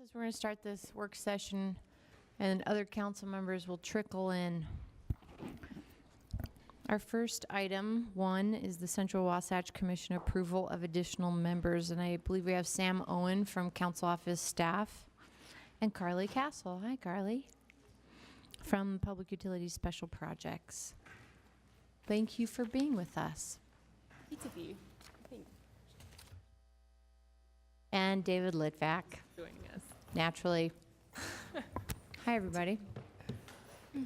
As we're going to start this work session, and other council members will trickle in. Our first item, 1, is the Central Wasatch Commission approval of additional members, and I believe we have Sam Owen from Council Office staff and Carly Castle. Hi, Carly. From Public Utilities Special Projects. Thank you for being with us. Each of you, I think. And David Litvak. Joining us. Naturally. Hi, everybody. Do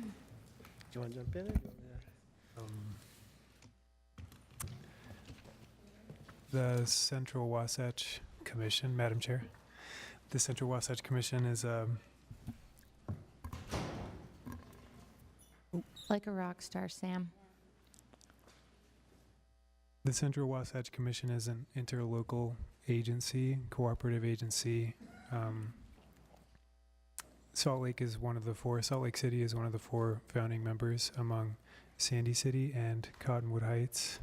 you want to jump in? Or do you want The Central Wasatch Commission, Madam Chair. The Central Wasatch Commission is Like a rock star, Sam. the Central Wasatch Commission is an interlocal agency, cooperative agency. Salt Lake is one of the 4. Salt Lake City is one of the 4 founding members, among Sandy City and Cottonwood Heights.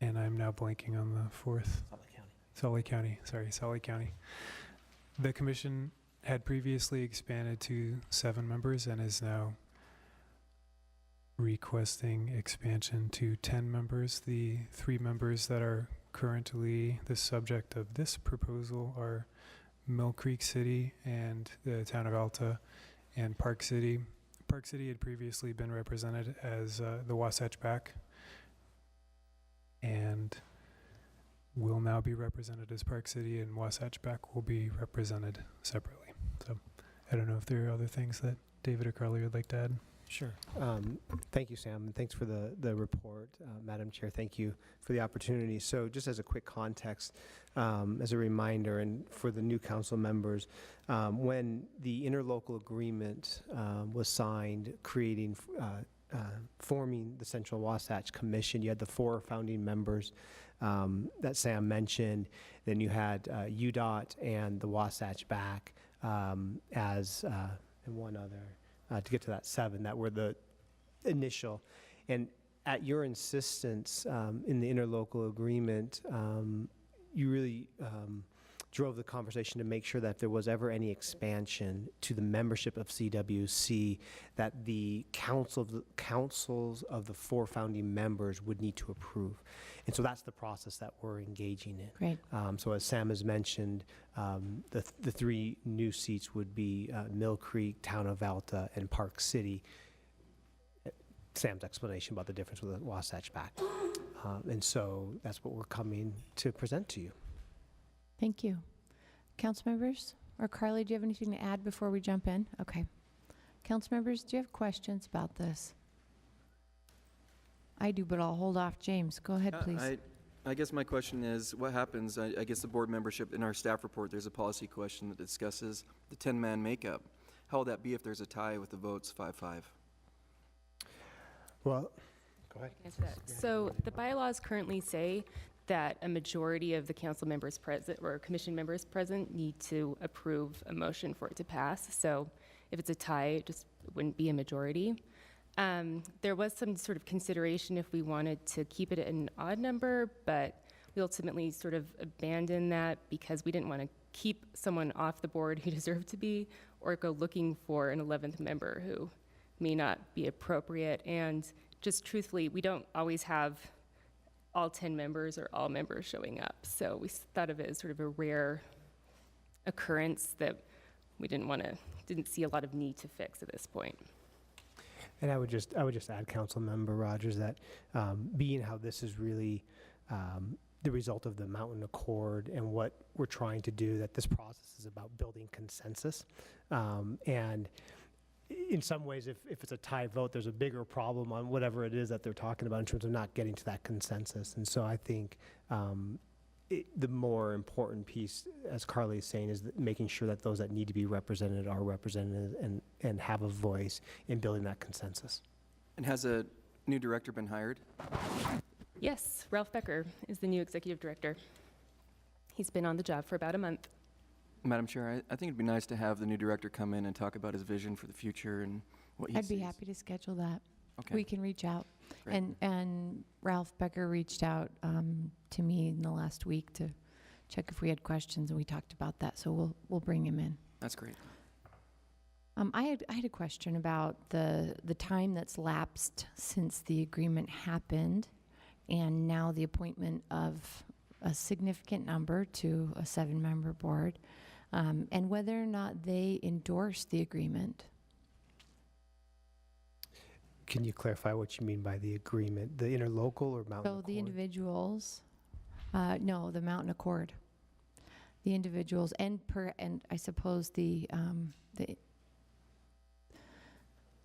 And I'm now blanking on the 4th. Salt Lake County. Sorry, Salt Lake County. The commission had previously expanded to 7 members and is now requesting expansion to 10 members. The 3 members that are currently the subject of this proposal are Mill Creek City and the town of Alta and Park City. Park City had previously been represented as the Wasatch Back and will now be represented as Park City, and Wasatch Back will be represented separately. So I don't know if there are other things that David or Carly would like to add. Sure. Thank you, Sam, and thanks for the report, Madam Chair. Thank you for the opportunity. So just as a quick context, as a reminder, and for the new council members, when the interlocal agreement was signed, forming the Central Wasatch Commission, you had the 4 founding members that Sam mentioned. Then you had UDOT and the Wasatch Back and one other. To get to that 7 that were the initial. And at your insistence in the interlocal agreement, you really drove the conversation to make sure that if there was ever any expansion to the membership of CWC, that the councils of the 4 founding members would need to approve. And so that's the process that we're engaging in. Great. So as Sam has mentioned, the 3 new seats would be Mill Creek, Town of Alta, and Park City. Sam's explanation about the difference with the Wasatch Back. And so that's what we're coming to present to you. Thank you. Council members, or Carly, do you have anything to add before we jump in? Okay. Council members, do you have questions about this? I do, but I'll hold off. James, go ahead, please. I guess my question is, what happens, I guess the board membership, in our staff report, there's a policy question that discusses the 10-man makeup. How will that be if there's a tie with the votes 5-5? Well, go ahead. Answer that. So the bylaws currently say that a majority of the council members present or commission members present need to approve a motion for it to pass. So if it's a tie, it just wouldn't be a majority. There was some sort of consideration if we wanted to keep it an odd number, but we ultimately sort of abandoned that because we didn't want to keep someone off the board who deserved to be, or go looking for an 11th member who may not be appropriate. And just truthfully, we don't always have all 10 members or all members showing up. So we thought of it as sort of a rare occurrence that we didn't see a lot of need to fix at this point. And I would just add, Council Member Rogers, that being how this is really the result of the Mountain Accord and what we're trying to do, that this process is about building consensus. And in some ways, if it's a tie vote, there's a bigger problem on whatever it is that they're talking about in terms of not getting to that consensus. And so I think the more important piece, as Carly is saying, is making sure that those that need to be represented are represented and have a voice in building that consensus. And has a new director been hired? Yes, Ralph Becker is the new executive director. He's been on the job for about a month. Madam Chair, I think it'd be nice to have the new director come in and talk about his vision for the future and what he sees. I'd be happy to schedule that. Okay. We can reach out. Great. And Ralph Becker reached out to me in the last week to check if we had questions, and we talked about that, so we'll bring him in. That's great. I had a question about the time that's lapsed since the agreement happened, and now the appointment of a significant number to a 7-member board, and whether or not they endorse the agreement. Can you clarify what you mean by the agreement? The interlocal or Mountain So Accord? the individuals, no, the Mountain Accord. The individuals and I suppose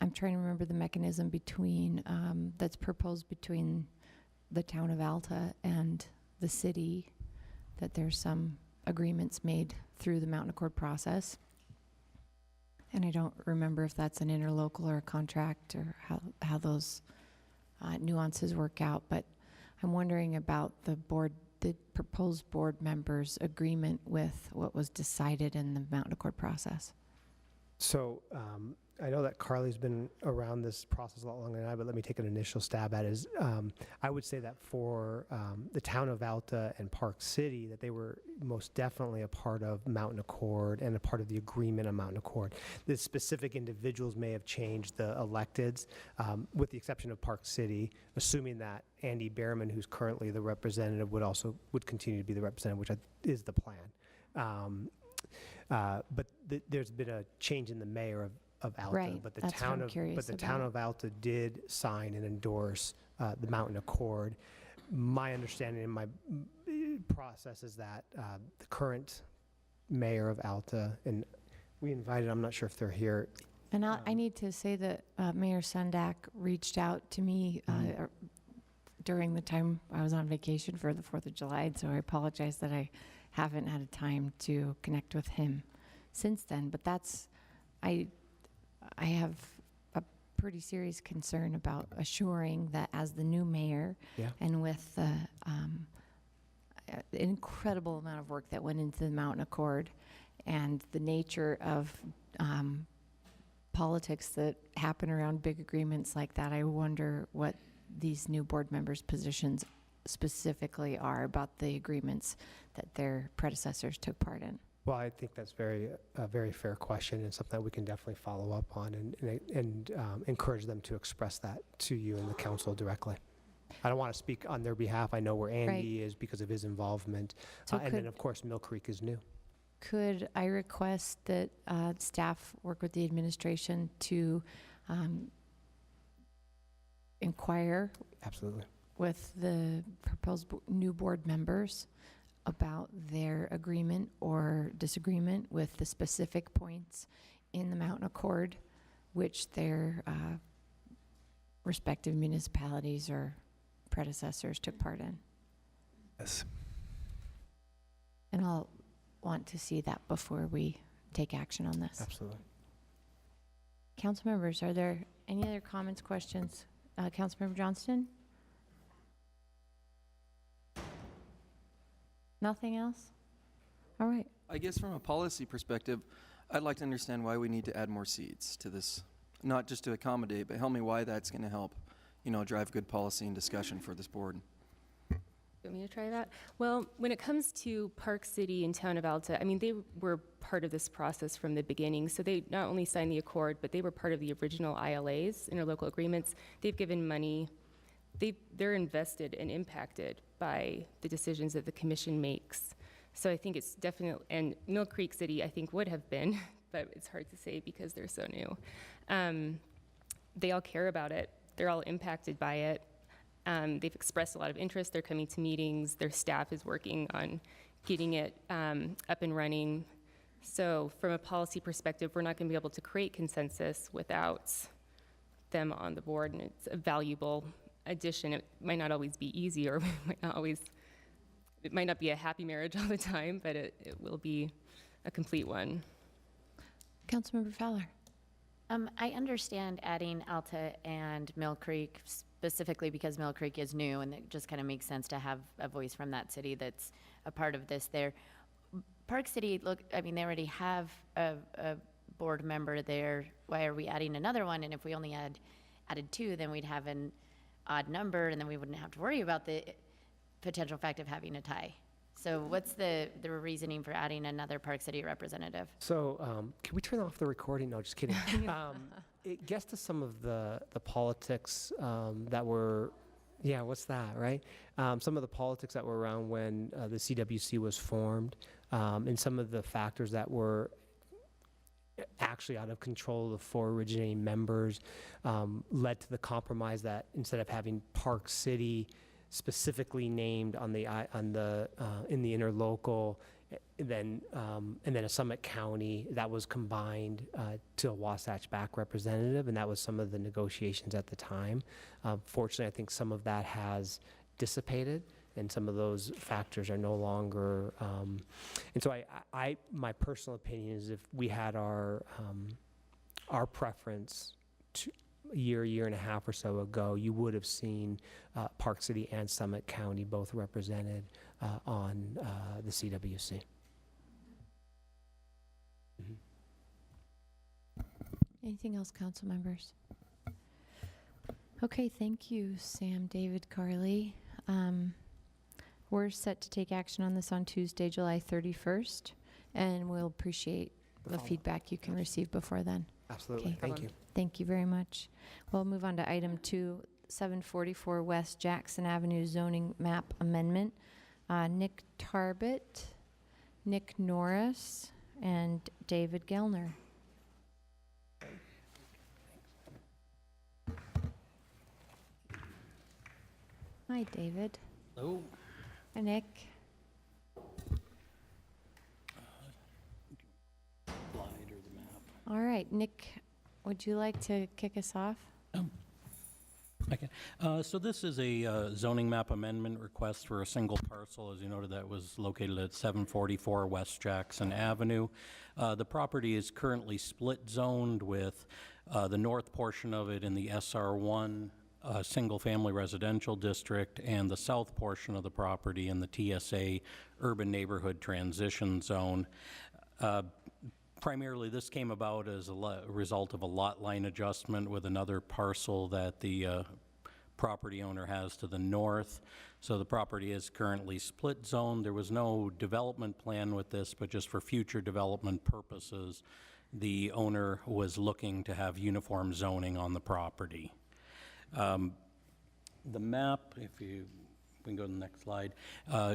I'm trying to remember the mechanism between, that's proposed between the town of Alta and the city, that there's some agreements made through the Mountain Accord process. And I don't remember if that's an interlocal or a contract or how those nuances work out, but I'm wondering about the proposed board members' agreement with what was decided in the Mountain Accord process. So I know that Carly's been around this process a lot longer than I, but let me take an initial stab at it. I would say that for the town of Alta and Park City, that they were most definitely a part of Mountain Accord and a part of the agreement on Mountain Accord. The specific individuals may have changed, the electeds, with the exception of Park City, assuming that Andy Behrman, who's currently the representative, would continue to be the representative, which is the plan. But there's been a change in the mayor of Alta, Right, but the that's what town I'm of curious town about. of Alta did sign and endorse the Mountain Accord. My understanding in my process is that the current mayor of Alta, and we invited, I'm not sure if they're here. And I need to say that Mayor Sundak reached out to me during the time I was on vacation for the 4th of July, so I apologize that I haven't had a time to connect with him since then. But I have a pretty serious concern about assuring that as the new mayor, Yeah. and with the incredible amount of work that went into the Mountain Accord and the nature of politics that happen around big agreements like that, I wonder what these new board members' positions specifically are about the agreements that their predecessors took part in. Well, I think that's a very fair question, and something that we can definitely follow up on and encourage them to express that to you and the council directly. I don't want to speak on their behalf. I know where Andy is because of his involvement. So And then, of course, Mill Creek is new. Could I request that staff work with the administration to inquire Absolutely. with the proposed new board members about their agreement or disagreement with the specific points in the Mountain Accord, which their respective municipalities or predecessors took part in? Yes. And I'll want to see that before we take action on this. Absolutely. Council members, are there any other comments, questions? Councilmember Johnston? Nothing else? All right. I guess from a policy perspective, I'd like to understand why we need to add more seats to this, not just to accommodate, but help me why that's going to help, drive good policy and discussion for this board. You want me to try that? Well, when it comes to Park City and Town of Alta, I mean, they were part of this process from the beginning. So they not only signed the accord, but they were part of the original ILAs, interlocal agreements. They've given money. They're invested and impacted by the decisions that the commission makes. So I think it's definitely, and Mill Creek City, I think, would have been, but it's hard to say because they're so new. They all care about it. They're all impacted by it. They've expressed a lot of interest. They're coming to meetings. Their staff is working on getting it up and running. So from a policy perspective, we're not going to be able to create consensus without them on the board, and it's a valuable addition. It might not always be easy, or it might not be a happy marriage all the time, but it will be a complete one. Councilmember Fowler? I understand adding Alta and Mill Creek specifically because Mill Creek is new, and it just kind of makes sense to have a voice from that city that's a part of this there. Park City, look, I mean, they already have a board member there. Why are we adding another one? And if we only added 2, then we'd have an odd number, and then we wouldn't have to worry about the potential fact of having a tie. So what's the reasoning for adding another Park City representative? So, can we turn off the recording? No, just kidding. It gets to some of the politics that were, yeah, what's that, right? Some of the politics that were around when the CWC was formed, and some of the factors that were actually out of control of the 4 originating members led to the compromise that instead of having Park City specifically named on the in the interlocal, then and then a Summit County that was combined to a Wasatch back representative, and that was some of the negotiations at the time. Fortunately, I think some of that has dissipated, and some of those factors are no longer. And so, my personal opinion is if we had our preference to a year and a half or so ago, you would have seen Park City and Summit County both represented on the CWC. Anything else, council members? Okay, thank you, Sam, David, Carly. We're set to take action on this on Tuesday, July 31st, and we'll appreciate the feedback you can receive before then. Absolutely. Okay. Thank you. Thank you very much. We'll move on to item 2, 744 West Jackson Avenue zoning map amendment. Nick Tarbett, Nick Norris, and David Gellner. Hi, David. Hello. Hi, Nick. Slide or the map. All right, Nick, would you like to kick us off? Okay. So this is a zoning map amendment request for a single parcel. As you noted, that was located at 744 West Jackson Avenue. The property is currently split zoned with the north portion of it in the SR1 single-family residential district and the south portion of the property in the TSA urban neighborhood transition zone. Primarily, this came about as a result of a lot line adjustment with another parcel that the property owner has to the north. So the property is currently split zone. There was no development plan with this, but just for future development purposes, the owner was looking to have uniform zoning on the property. The map, if we can go to the next slide,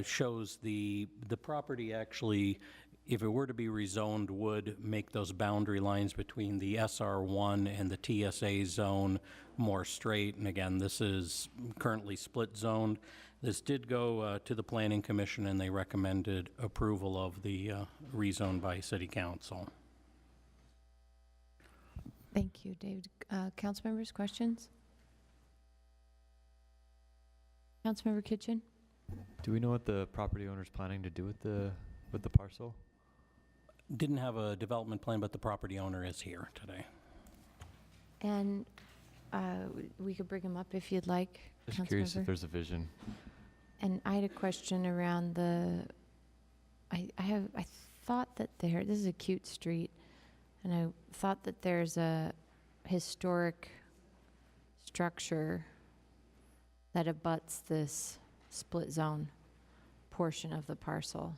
shows the property actually, if it were to be rezoned, would make those boundary lines between the SR1 and the TSA zone more straight. And again, this is currently split zoned. This did go to the Planning Commission, and they recommended approval of the rezone by City Council. Thank you, David. Council members, questions? Councilmember Kitchen? Do we know what the property owner's planning to do with the parcel? Didn't have a development plan, but the property owner is here today. And we could bring him up if you'd like. Just curious Councilmember. if there's a vision. And I had a question around the, I thought that this is a cute street, and I thought that there's a historic structure that abuts this split zone portion of the parcel.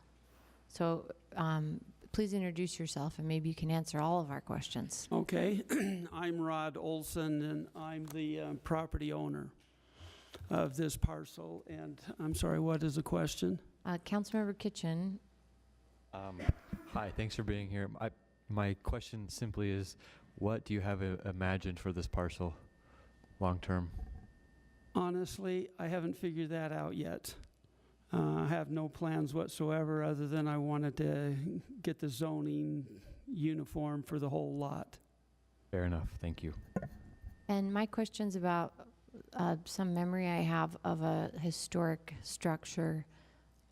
So please introduce yourself, and maybe you can answer all of our questions. Okay, I'm Rod Olson, and I'm the property owner of this parcel. And I'm sorry, what is the question? Councilmember Kitchen. Hi, thanks for being here. My question simply is, what do you have imagined for this parcel long term? Honestly, I haven't figured that out yet. I have no plans whatsoever other than I wanted to get the zoning uniform for the whole lot. Fair enough, thank you. And my question's about some memory I have of a historic structure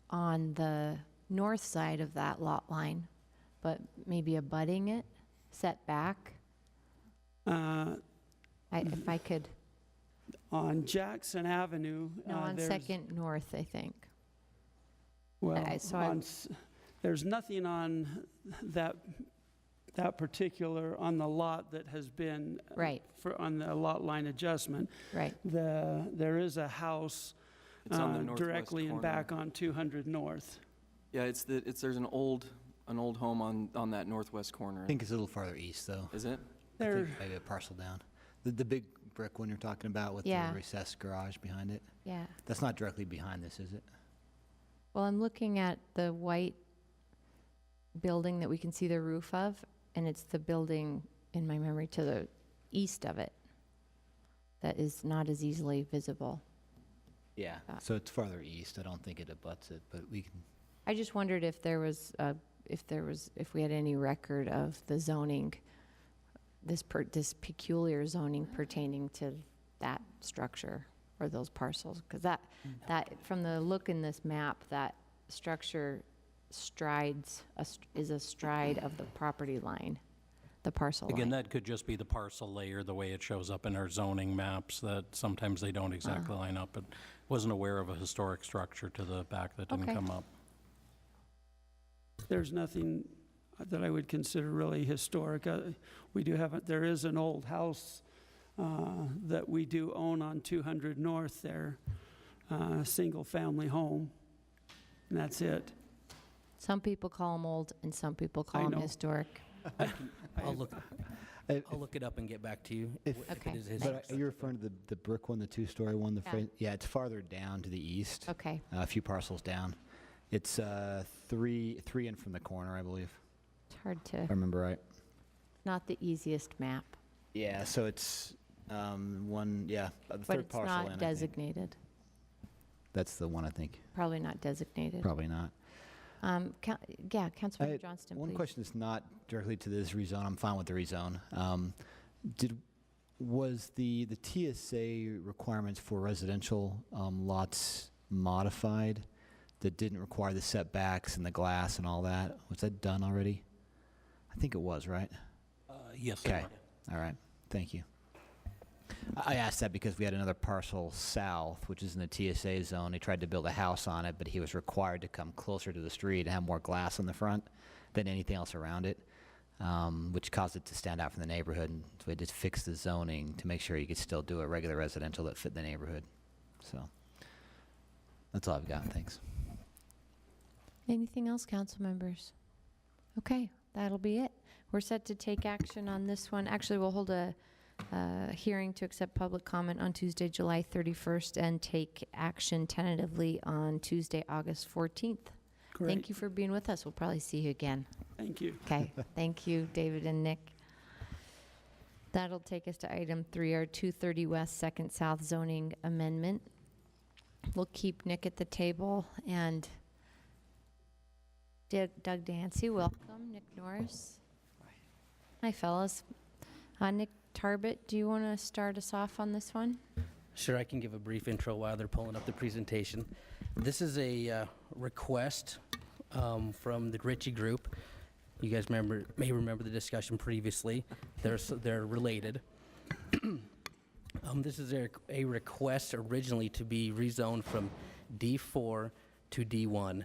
on the north side of that lot line, but maybe abutting it, set back. If I could. On Jackson Avenue. No, on Second North, I think. Well, so there's nothing on that particular, on the lot that has been right on the lot line adjustment. Right. There is a house It's on the northwest directly and corner. back on 200 North. Yeah, there's an old home on that northwest corner. I think it's a little farther east, though. Is it? I There, think maybe a parcel down. The big brick one you're talking about with Yeah. the recessed garage behind it. Yeah. That's not directly behind this, is it? Well, I'm looking at the white building that we can see the roof of, and it's the building in my memory to the east of it that is not as easily visible. Yeah. So it's farther east. I don't think it abuts it, but we can. I just wondered if if we had any record of the zoning, this peculiar zoning pertaining to that structure or those parcels, because that from the look in this map, that structure is a stride of the property line, the parcel line. Again, that could just be the parcel layer, the way it shows up in our zoning maps, that sometimes they don't exactly line up. But wasn't aware of a historic structure to the back that didn't Okay. come up. there's nothing that I would consider really historic. There is an old house that we do own on 200 North there, single-family home, and that's it. Some people call them old, and some people I call them know. historic. I'll look it up and get back to you. If- if Okay. it is his. But you're referring to the brick one, the two-story one, yeah, it's farther down to the east, Okay. a few parcels down. It's three in from the corner, I believe, It's hard to, if I remember right. not the easiest map, Yeah, so it's one, the but third it's parcel in, I not think. designated. That's the one, I think. Probably not designated. Probably not. Yeah, Councilmember Johnston, One please. question that's not directly to this rezone. I'm fine with the rezone. Was the TSA requirements for residential lots modified that didn't require the setbacks and the glass and all that? Was that done already? I think it was, right? Yes. Okay. All right. Thank you. I asked that because we had another parcel south, which is in the TSA zone. He tried to build a house on it, but he was required to come closer to the street and have more glass on the front than anything else around it, which caused it to stand out from the neighborhood. And so we just fixed the zoning to make sure you could still do a regular residential that fit the neighborhood. So that's all I've got. Thanks. Anything else, council members? Okay, that'll be it. We're set to take action on this one. Actually, we'll hold a hearing to accept public comment on Tuesday, July 31st, and take action tentatively on Tuesday, August 14th. Great. Thank you for being with us. We'll probably see you again. Thank you. Okay, thank you, David and Nick. That'll take us to item 3, our 230 West 2nd South zoning amendment. We'll keep Nick at the table, and Doug Dancy, welcome. Nick Norris. Hi, fellas. Nick Tarbett, do you want to start us off on this one? Sure, I can give a brief intro while they're pulling up the presentation. This is a request from the Ritchie Group. You guys may remember the discussion previously. They're related. This is a request originally to be rezoned from D4 to D1.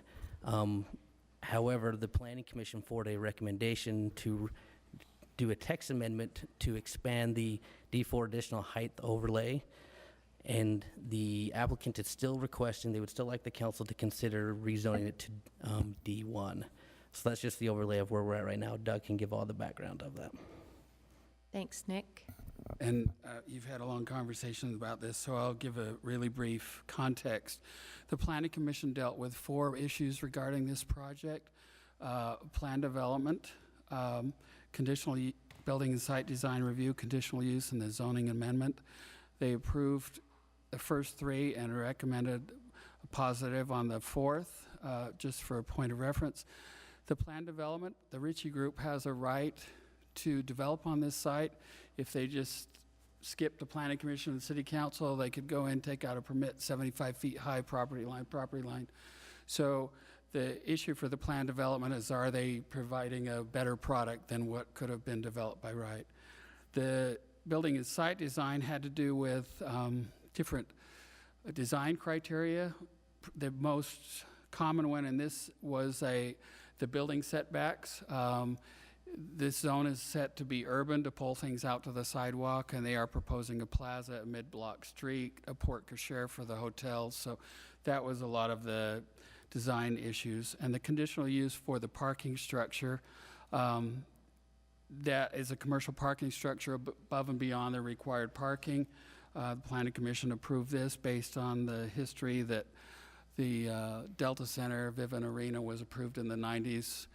However, the Planning Commission forwarded a recommendation to do a text amendment to expand the D4 additional height overlay. And the applicant is still requesting, they would still like the council to consider rezoning it to D1. So that's just the overlay of where we're at right now. Doug can give all the background of that. Thanks, Nick. And you've had a long conversation about this, so I'll give a really brief context. The Planning Commission dealt with 4 issues regarding this project. Plan development, conditional building and site design review, conditional use, and the zoning amendment. They approved the first 3 and recommended a positive on the 4th, just for a point of reference. The plan development, the Ritchie Group has a right to develop on this site. If they just skip the Planning Commission and City Council, they could go in, take out a permit 75 feet high property line. So the issue for the plan development is, are they providing a better product than what could have been developed by right? The building and site design had to do with different design criteria. The most common one in this was the building setbacks. This zone is set to be urban, to pull things out to the sidewalk, and they are proposing a plaza, a mid-block street, a porte cochere for the hotels. So that was a lot of the design issues. And the conditional use for the parking structure, that is a commercial parking structure above and beyond the required parking. The Planning Commission approved this based on the history that the Delta Center Vivint Arena was approved in the 90s,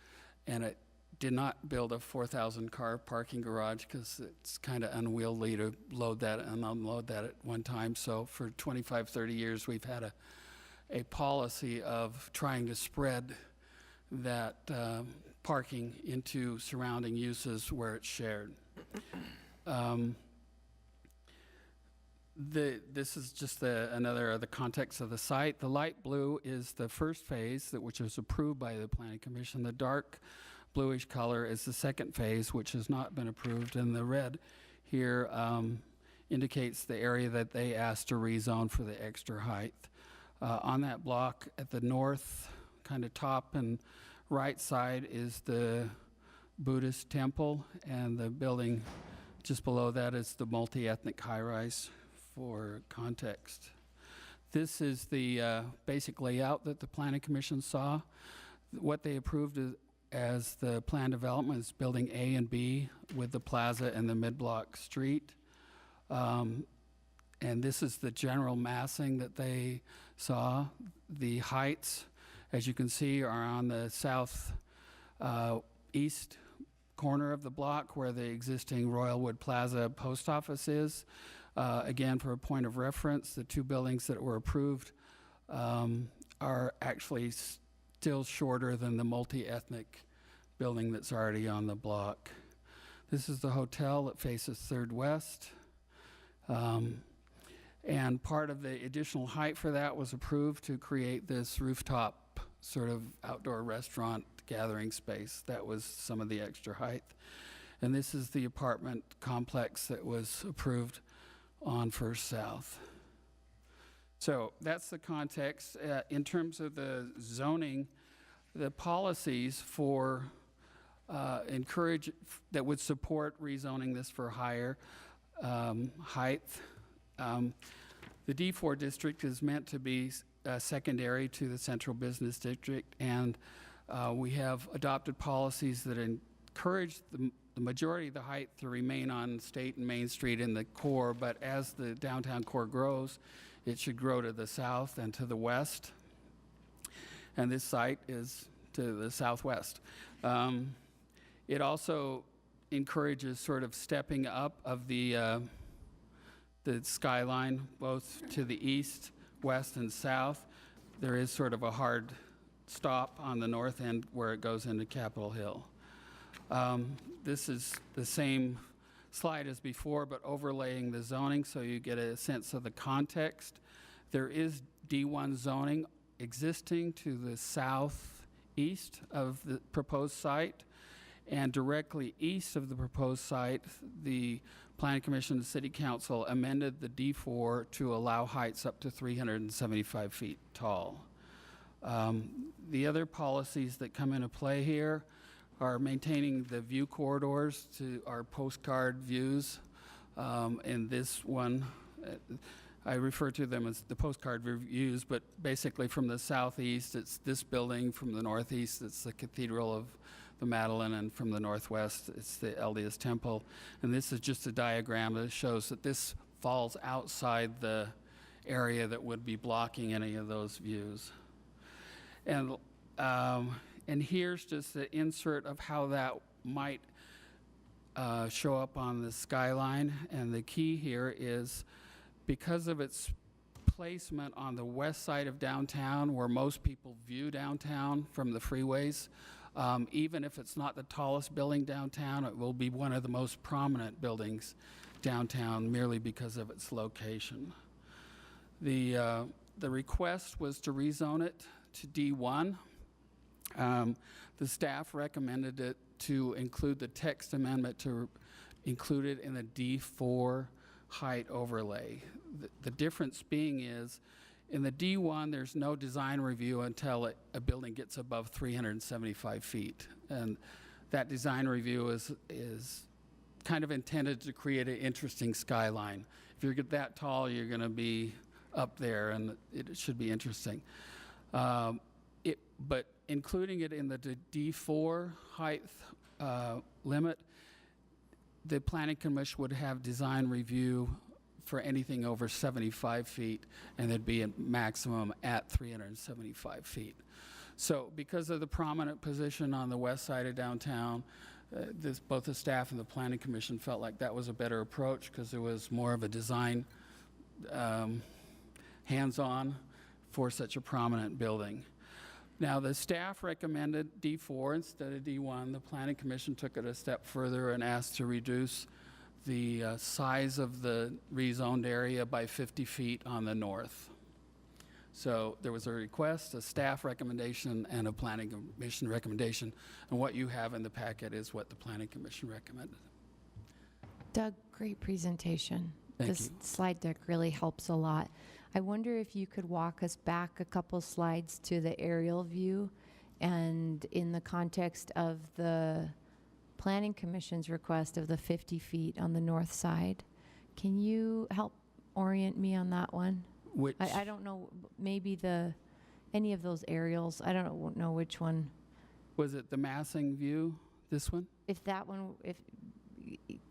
and it did not build a 4,000 car parking garage because it's kind of unwieldy to load that and unload that at one time. So for 25, 30 years, we've had a policy of trying to spread that parking into surrounding uses where it's shared. This is just another of the context of the site. The light blue is the first phase, which was approved by the Planning Commission. The dark bluish color is the second phase, which has not been approved. And the red here indicates the area that they asked to rezone for the extra height. On that block at the north, kind of top and right side, is the Buddhist temple, and the building just below that is the multi-ethnic high-rise. For context, this is the basic layout that the Planning Commission saw. What they approved as the plan development is building A and B with the plaza and the mid-block street. And this is the general massing that they saw. The heights, as you can see, are on the south east corner of the block where the existing Royalwood Plaza post office is. Again, for a point of reference, the two buildings that were approved are actually still shorter than the multi-ethnic building that's already on the block. This is the hotel that faces 3rd West. And part of the additional height for that was approved to create this rooftop sort of outdoor restaurant gathering space. That was some of the extra height. And this is the apartment complex that was approved on First South. So that's the context. In terms of the zoning, the policies for that would support rezoning this for higher height. The D4 district is meant to be secondary to the central business district, and we have adopted policies that encourage the majority of the height to remain on State and Main Street in the core, but as the downtown core grows, it should grow to the south and to the west. And this site is to the southwest. It also encourages sort of stepping up of the skyline, both to the east, west, and south. There is sort of a hard stop on the north end where it goes into Capitol Hill. This is the same slide as before, but overlaying the zoning so you get a sense of the context. There is D1 zoning existing to the southeast of the proposed site, and directly east of the proposed site, the Planning Commission and City Council amended the D4 to allow heights up to 375 feet tall. The other policies that come into play here are maintaining the view corridors to our postcard views. And this one, I refer to them as the postcard views, but basically from the southeast, it's this building. From the northeast, it's the Cathedral of the Madeleine, and from the northwest, it's the LDS Temple. And this is just a diagram that shows that this falls outside the area that would be blocking any of those views. And here's just the insert of how that might show up on the skyline. And the key here is because of its placement on the west side of downtown, where most people view downtown from the freeways, even if it's not the tallest building downtown, it will be one of the most prominent buildings downtown merely because of its location. The request was to rezone it to D1. The staff recommended it to include the text amendment to include it in the D4 height overlay. The difference being is in the D1, there's no design review until a building gets above 375 feet. And that design review is kind of intended to create an interesting skyline. If you're that tall, you're going to be up there, and it should be interesting. but including it in the D4 height limit, the Planning Commission would have design review for anything over 75 feet, and there'd be a maximum at 375 feet. So because of the prominent position on the west side of downtown, both the staff and the Planning Commission felt like that was a better approach because there was more of a design hands-on for such a prominent building. Now, the staff recommended D4 instead of D1. The Planning Commission took it a step further and asked to reduce the size of the rezoned area by 50 feet on the north. So there was a request, a staff recommendation, and a Planning Commission recommendation. And what you have in the packet is what the Planning Commission recommended. Doug, great presentation. Thank This you. slide deck really helps a lot. I wonder if you could walk us back a couple slides to the aerial view, and in the context of the Planning Commission's request of the 50 feet on the north side. Can you help orient me on that one? Which, I don't know, maybe any of those aerials, I don't know which one. was it the massing view, this one? If that one,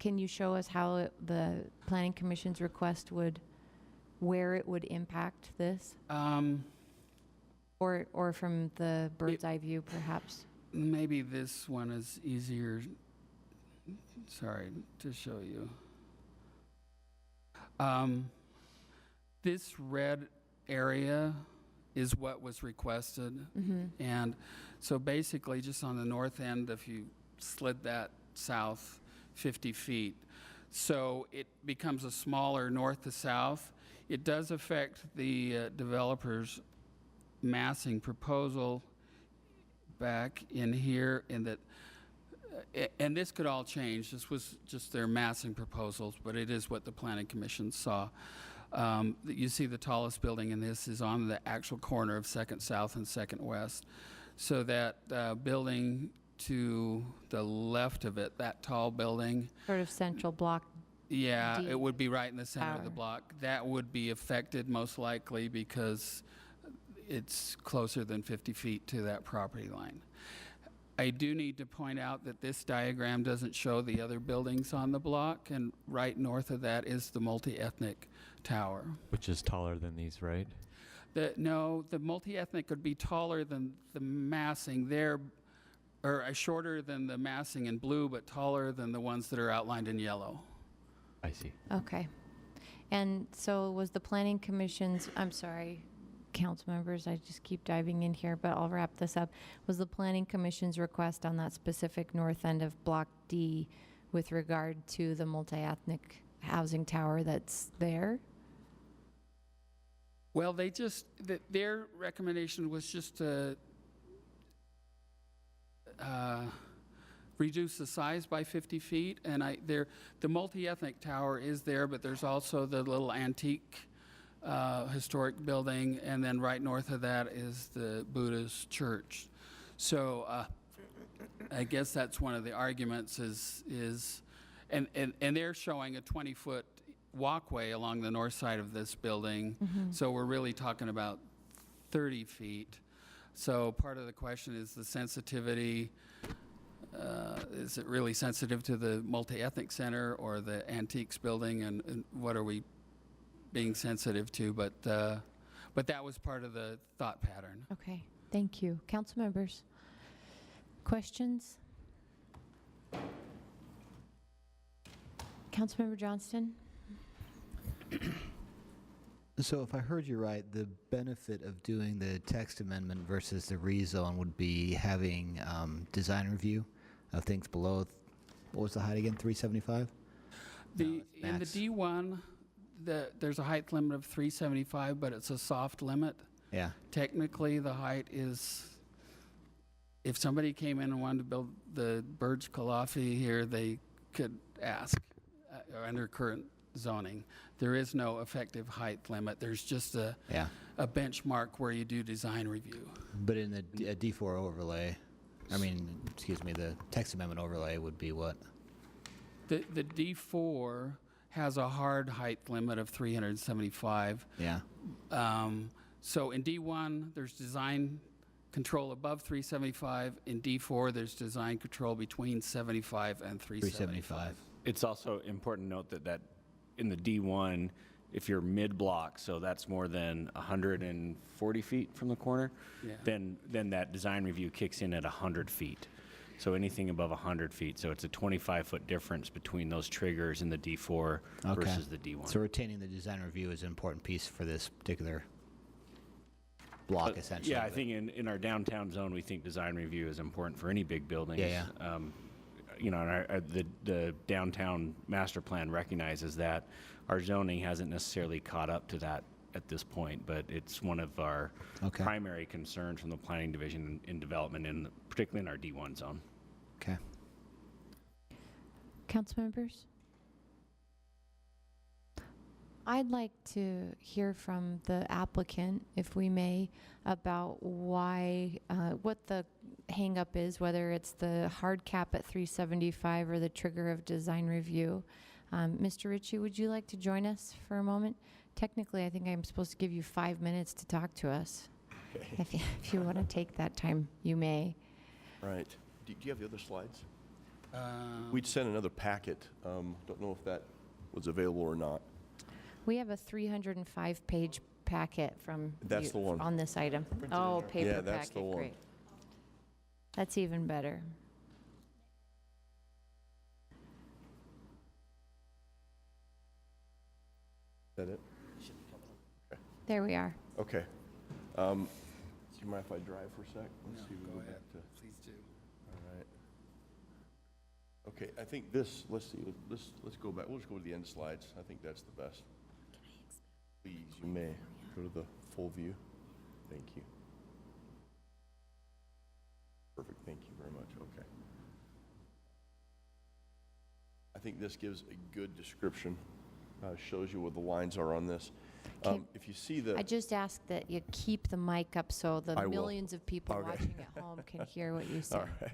can you show us how the Planning Commission's request where it would impact this? Or from the bird's eye view, perhaps? Maybe this one is easier, sorry, to show you. This red area is what was requested. Mm-hmm. And so basically, just on the north end, if you slid that south 50 feet, so it becomes a smaller north to south. It does affect the developer's massing proposal back in here, in that, and this could all change. This was just their massing proposals, but it is what the Planning Commission saw. You see the tallest building in this is on the actual corner of 2nd South and 2nd West. So that building to the left of it, that tall building. Sort of central block. Yeah, D it would be right in the center of the tower. block. That would be affected most likely because it's closer than 50 feet to that property line. I do need to point out that this diagram doesn't show the other buildings on the block, and right north of that is the multi-ethnic tower. Which is taller than these, right? No, the multi-ethnic would be taller than the massing there, or shorter than the massing in blue, but taller than the ones that are outlined in yellow. I see. Okay. And so was the Planning Commission's, I'm sorry, council members, I just keep diving in here, but I'll wrap this up. Was the Planning Commission's request on that specific north end of Block D with regard to the multi-ethnic housing tower that's there? Well, their recommendation was just to reduce the size by 50 feet, and the multi-ethnic tower is there, but there's also the little antique historic building, and then right north of that is the Buddhist church. So I guess that's one of the arguments and they're showing a 20-foot walkway along the north side of this building. Mm-hmm. So we're really talking about 30 feet. So part of the question is the sensitivity. Is it really sensitive to the multi-ethnic center or the antiques building, and what are we being sensitive to? But that was part of the thought pattern. Okay, thank you. Council members, questions? Councilmember Johnston? So if I heard you right, the benefit of doing the text amendment versus the rezone would be having design review of things below, what was the height again, 375? In the max. D1, there's a height limit of 375, but it's a soft limit. Yeah. Technically, the height is, if somebody came in and wanted to build the Burj Khalifa here, they could ask under current zoning. There is no effective height limit. There's just a benchmark where you do design review. But in the D4 overlay, the text amendment overlay would be what? The D4 has a hard height limit of 375. Yeah. So in D1, there's design control above 375. In D4, there's design control between 75 and 375. It's also important to note that in the D1, if you're mid-block, so that's more than 140 feet from the corner, Yeah. then that design review kicks in at 100 feet. So anything above 100 feet. So it's a 25-foot difference between those triggers in the D4 versus the D1. So retaining the design review is an important piece for this particular block, essentially. Yeah, I think in our downtown zone, we think design review is important for any big buildings. Yeah. You know, and the downtown master plan recognizes that. Our zoning hasn't necessarily caught up to that at this point, but it's one of our primary concerns from the planning division in development, particularly in our D1 zone. Okay. Council members? I'd like to hear from the applicant, if we may, about why, what the hang-up is, whether it's the hard cap at 375 or the trigger of design review. Mr. Ritchie, would you like to join us for a moment? Technically, I think I'm supposed to give you 5 minutes to talk to us. If you want to take that time, you may. Right. Do you have the other slides? We'd sent another packet. Don't know if that was available or not. We have a 305-page packet from That's you the one. on this item. Oh, paper Yeah, that's packet, the one. great. That's even better. Is that it? There we are. Okay. Do you mind if I drive for a sec? Let's see. No, We'll go ahead. back to. Please do. All right. Okay, I think this. Let's see. Let's go back. We'll just go to the end slides. I think that's the best. Please, you may go to the full view. Thank you. Perfect. Thank you very much. Okay. I think this gives a good description. Shows you where the lines are on this. If you see the... I just ask that you keep the mic up so the I will. millions of people Okay. watching at home can hear what you say. All right.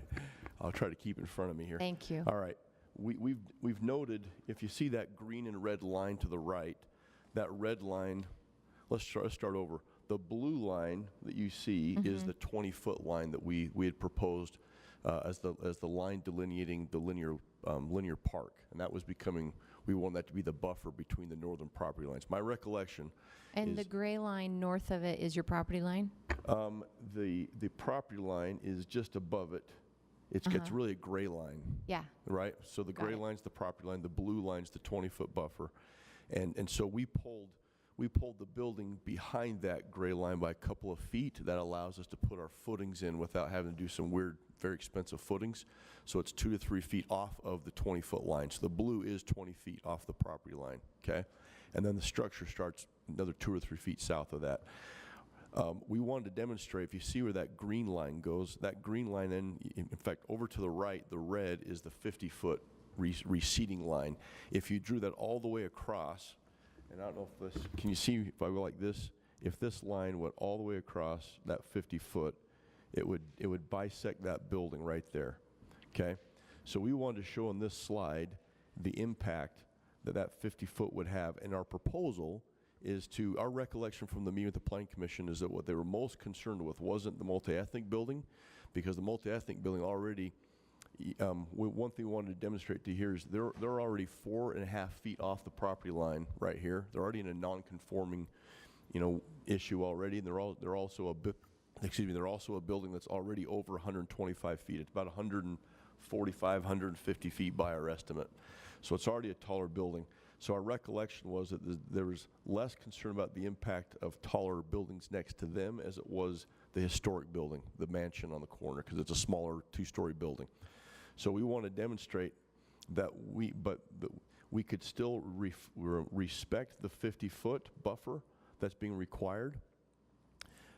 I'll try to keep in front of me here. Thank you. All right. We've noted, if you see that green and red line to the right, that red line, let's start over. The blue line that you see is the 20-foot line that we had proposed as the line delineating the linear park, and that was becoming. We want that to be the buffer between the northern property lines. My recollection And is the gray line north of it is your property line? the property line is just above it. It's really a gray line. Yeah. Right? So the Got gray it. line's the property line, the blue line's the 20-foot buffer. And so we pulled the building behind that gray line by a couple of feet. That allows us to put our footings in without having to do some weird, very expensive footings. So it's 2 to 3 feet off of the 20-foot line. So the blue is 20 feet off the property line, okay? And then the structure starts another 2 or 3 feet south of that. We wanted to demonstrate, if you see where that green line goes, that green line then, in fact, over to the right, the red is the 50-foot receding line. If you drew that all the way across, and I don't know if this, can you see if I go like this? If this line went all the way across that 50-foot, it would bisect that building right there, okay? So we wanted to show on this slide the impact that 50-foot would have, and our proposal is to, our recollection from the meeting with the Planning Commission is that what they were most concerned with wasn't the multi-ethnic building, because the multi-ethnic building already, one thing we wanted to demonstrate to here is they're already 4.5 feet off the property line right here. They're already in a non-conforming, issue already, and they're also a building that's already over 125 feet. It's about 145, 150 feet by our estimate. So it's already a taller building. So our recollection was that there was less concern about the impact of taller buildings next to them as it was the historic building, the mansion on the corner, because it's a smaller 2-story building. So we want to demonstrate that we could still respect the 50-foot buffer that's being required,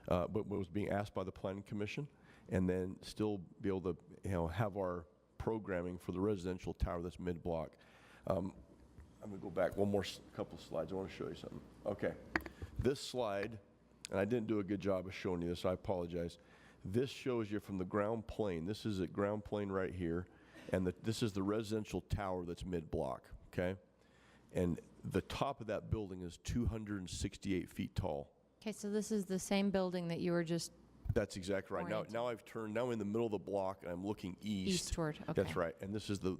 but was being asked by the Planning Commission, and then still be able to have our programming for the residential tower that's mid-block. I'm going to go back couple slides. I want to show you something. Okay. This slide, and I didn't do a good job of showing you this, I apologize. This shows you from the ground plane. This is at ground plane right here, and this is the residential tower that's mid-block, okay? And the top of that building is 268 feet tall. Okay, so this is the same building that you were just That's exactly right. Oriented. Now I've turned, now in the middle of the block, and I'm looking east. Eastward, okay. That's right, and this is the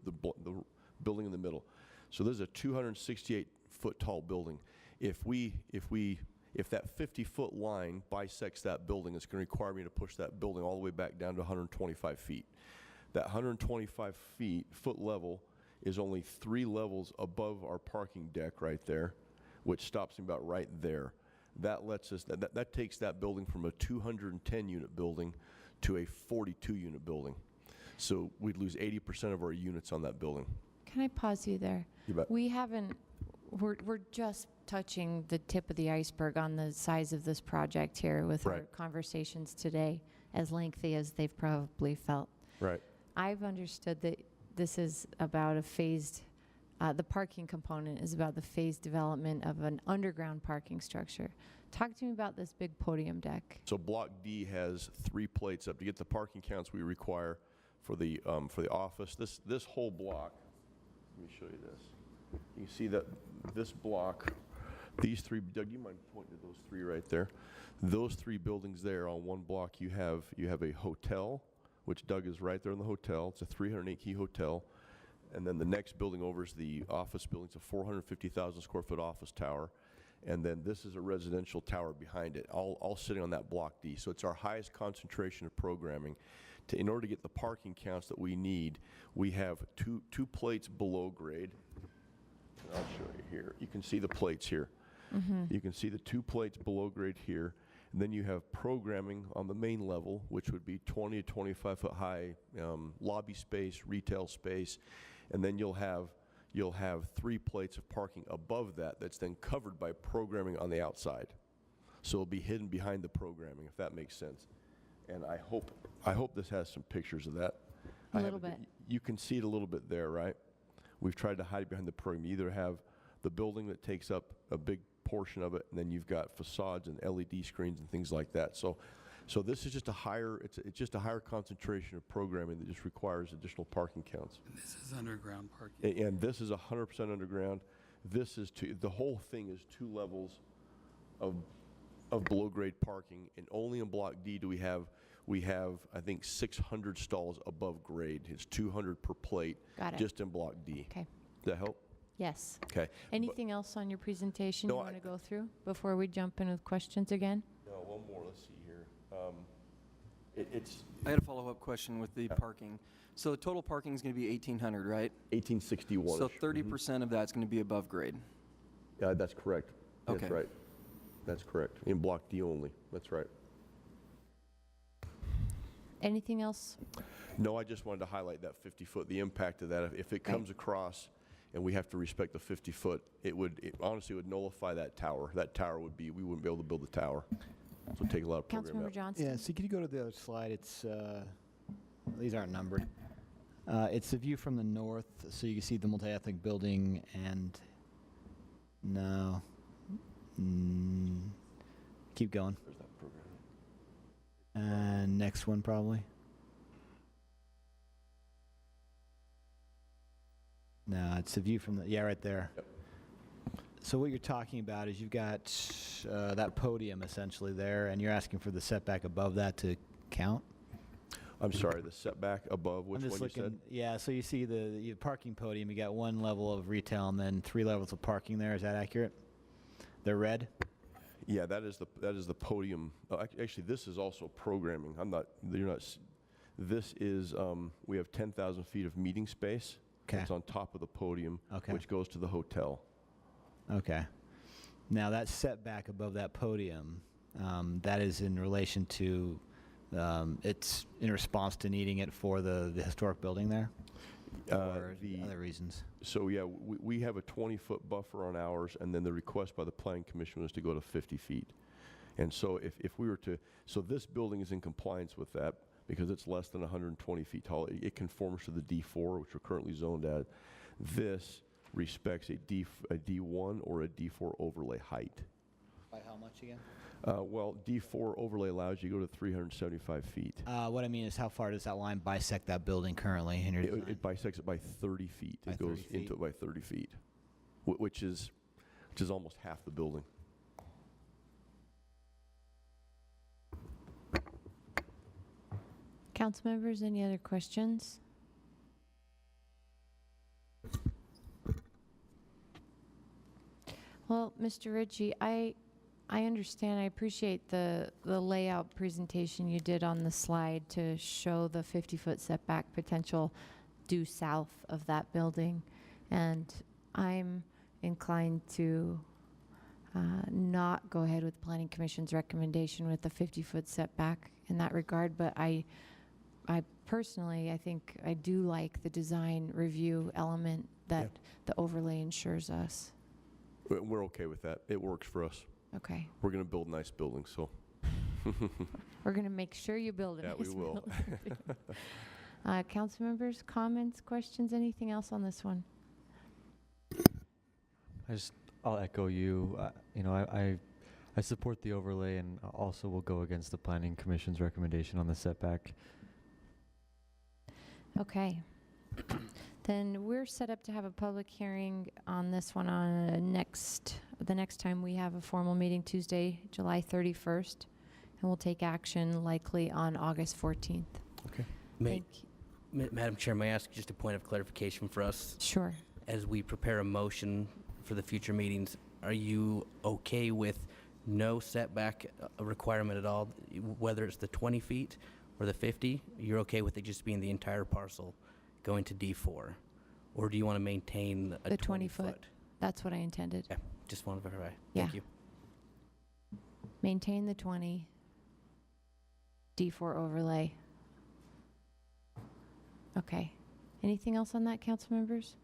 building in the middle. So this is a 268-foot tall building. If that 50-foot line bisects that building, it's going to require me to push that building all the way back down to 125 feet. That 125 foot level is only 3 levels above our parking deck right there, which stops me about right there. That lets us, that takes that building from a 210-unit building to a 42-unit building. So we'd lose 80% of our units on that building. Can I pause you there? You bet. We haven't, we're just touching the tip of the iceberg on the size of this project here with our Right. conversations today, as lengthy as they've probably felt. Right. I've understood that this is about a phased, the parking component is about the phased development of an underground parking structure. Talk to me about this big podium deck. So Block D has 3 plates up to get the parking counts we require for the office. This whole block, let me show you this. You see that this block, these 3, Doug, you mind pointing to those 3 right there? Those 3 buildings there on one block, you have a hotel, which Doug is right there in the hotel. It's a 308-key hotel. And then the next building over is the office building. It's a 450,000 square foot office tower. And then this is a residential tower behind it, all sitting on that Block D. So it's our highest concentration of programming. In order to get the parking counts that we need, we have two plates below grade. And I'll show you here. You can see the plates here. You can see the 2 plates below grade here. And then you have programming on the main level, which would be 20 to 25 foot high lobby space, retail space. And then you'll have 3 plates of parking above that that's then covered by programming on the outside. So it'll be hidden behind the programming, if that makes sense. And I hope this has some pictures of that. A little bit. You can see it a little bit there, right? We've tried to hide it behind the program. You either have the building that takes up a big portion of it, and then you've got facades and LED screens and things like that. So this is just a higher, it's just a higher concentration of programming that just requires additional parking counts. And this is underground parking. And this is 100% underground. This is the whole thing is 2 levels of below grade parking, and only in Block D do we have I think 600 stalls above grade. It's 200 per plate. Got it. Just in Block D. Okay. Does that help? Yes. Okay. Anything else on your presentation No, you want to go through before we jump in with questions again? No, one more. Let's see here. I had a follow-up question with the parking. So the total parking is going to be 1,800, right? 1861. So 30% of that's going to be above grade. Yeah, that's correct. Okay. That's right. That's correct. In Block D only. That's right. Anything else? No, I just wanted to highlight that 50-foot, the impact of that. If it comes across and we have to respect the 50-foot, it honestly would nullify that tower. That tower would be, we wouldn't be able to build the tower. So it'd take a lot of programming Councilmember out. Johnson? Yeah, so could you go to the other slide? It's, these aren't numbered. It's the view from the north, so you can see the multi-ethnic building and, no. Keep going. There's that programming. And next one probably. No, it's a view from the, yeah, right there. Yep. So what you're talking about is you've got that podium essentially there, and you're asking for the setback above that to count? I'm sorry, the setback above, which I'm one just you said? looking, yeah, so you see the parking podium, you got 1 level of retail and then 3 levels of parking there, is that accurate? They're red? Yeah, that is the podium. Actually, this is also programming. This is, we have 10,000 feet of meeting space. Okay. It's on top of the podium, Okay. which goes to the hotel. Okay. Now that setback above that podium, that is in relation to, it's in response to needing it for the historic building there? Or other reasons? So yeah, we have a 20-foot buffer on ours, and then the request by the Planning Commission was to go to 50 feet. And so if we were to, so this building is in compliance with that because it's less than 120 feet tall. It conforms to the D4, which we're currently zoned at. This respects a D1 or a D4 overlay height. By how much again? Well, D4 overlay allows you to go to 375 feet. What I mean is how far does that line bisect that building currently in your design? It bisects it by 30 feet. By It goes 30 feet. into it by 30 feet, which is almost half the building. Council members, any other questions? Well, Mr. Ritchie, I understand, I appreciate the layout presentation you did on the slide to show the 50-foot setback potential due south of that building. And I'm inclined to not go ahead with the Planning Commission's recommendation with the 50-foot setback in that regard, but I personally, I think I do like the design review element that the overlay ensures us. We're okay with that. It works for us. Okay. We're going to build nice buildings, so. We're going to make sure you build it. Yeah, we will. Council members, comments, questions, anything else on this one? I'll echo you. I support the overlay and also will go against the Planning Commission's recommendation on the setback. Okay. Then we're set up to have a public hearing on this one on the next time we have a formal meeting, Tuesday, July 31st. And we'll take action likely on August 14th. Okay. Madam Chair, may I ask just a point of clarification for us? Sure. As we prepare a motion for the future meetings, are you okay with no setback requirement at all, whether it's the 20 feet or the 50? You're okay with it just being the entire parcel going to D4? Or do you want to maintain a The 20 foot. That's what I intended. Yeah, just want to verify. Yeah. Thank you. Maintain the 20, D4 overlay. Okay. Anything else on that, council members?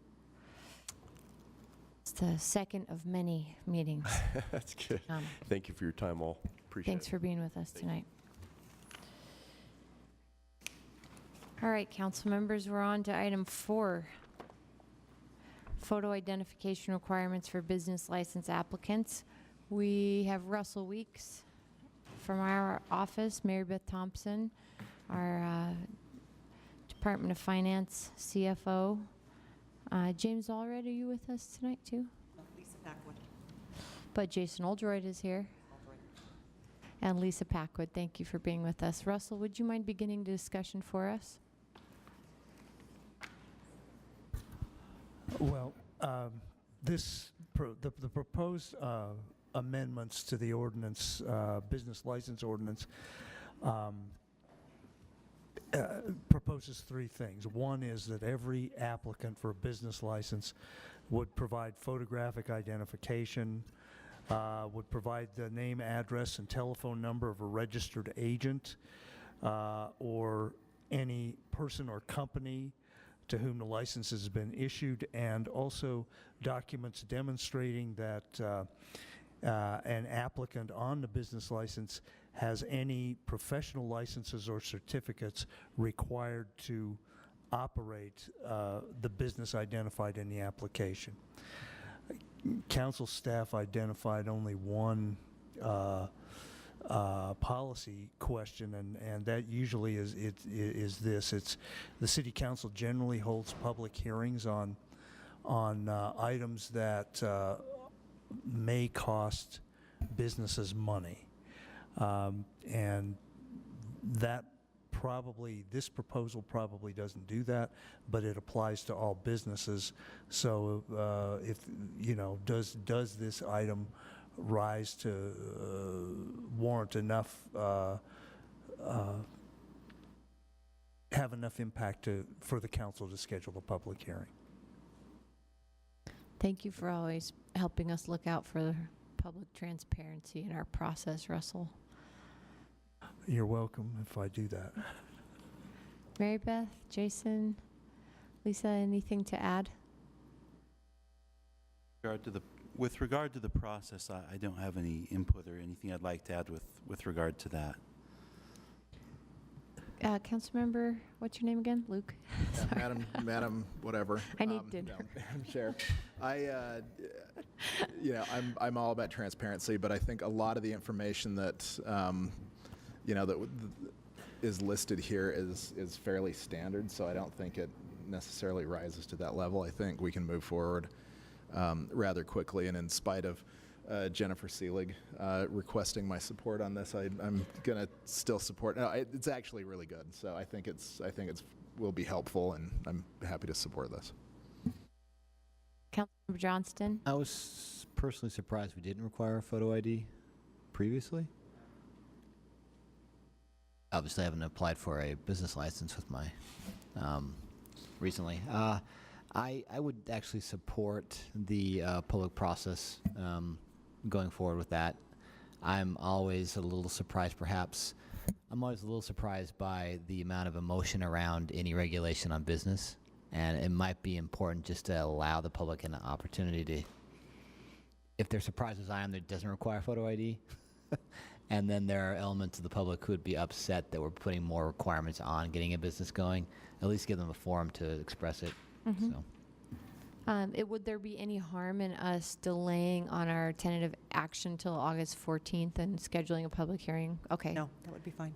It's the second of many meetings. That's good. Thank you for your time, all. Appreciate Thanks it. for being with us tonight. All right, council members, we're on to item 4. Photo identification requirements for business license applicants. We have Russell Weeks from our office, Mary Beth Thompson, our Department of Finance CFO. James Allred, are you with us tonight too? Lisa Packwood. But Jason Oldroyd is here. And Lisa Packwood, thank you for being with us. Russell, would you mind beginning the discussion for us? Well, the proposed amendments to the ordinance, business license ordinance, proposes 3 things. One is that every applicant for a business license would provide photographic identification, would provide the name, address, and telephone number of a registered agent or any person or company to whom the license has been issued, and also documents demonstrating that an applicant on the business license has any professional licenses or certificates required to operate the business identified in the application. Council staff identified only one policy question, and that usually is this. It's the city council generally holds public hearings on items that may cost businesses money, and that this proposal probably doesn't do that, but it applies to all businesses. So if does this item rise to warrant enough, have enough impact for the council to schedule a public hearing? Thank you for always helping us look out for public transparency in our process, Russell. You're welcome if I do that. Mary Beth, Jason, Lisa, anything to add? With regard to the process, I don't have any input or anything I'd like to add with regard to that. Councilmember, what's your name again? Luke? Madam, whatever. I need to. No, Madam Chair. I'm all about transparency, but I think a lot of the information that, that is listed here is fairly standard, so I don't think it necessarily rises to that level. I think we can move forward rather quickly, and in spite of Jennifer Seelig requesting my support on this. I'm going to still support. No, it's actually really good. So I think it's will be helpful, and I'm happy to support this. Councilmember Johnston? I was personally surprised we didn't require a photo ID previously. Obviously, I haven't applied for a business license with my recently. I would actually support the public process going forward with that. I'm always a little surprised, perhaps. I'm always a little surprised by the amount of emotion around any regulation on business, and it might be important just to allow the public an opportunity to, if they're surprised as I am that it doesn't require photo ID, and then there are elements of the public who would be upset that we're putting more requirements on getting a business going, at least give them a forum to express it. Mm-hmm. So. Would there be any harm in us delaying on our tentative action till August 14th and scheduling a public hearing? Okay. No, that would be fine.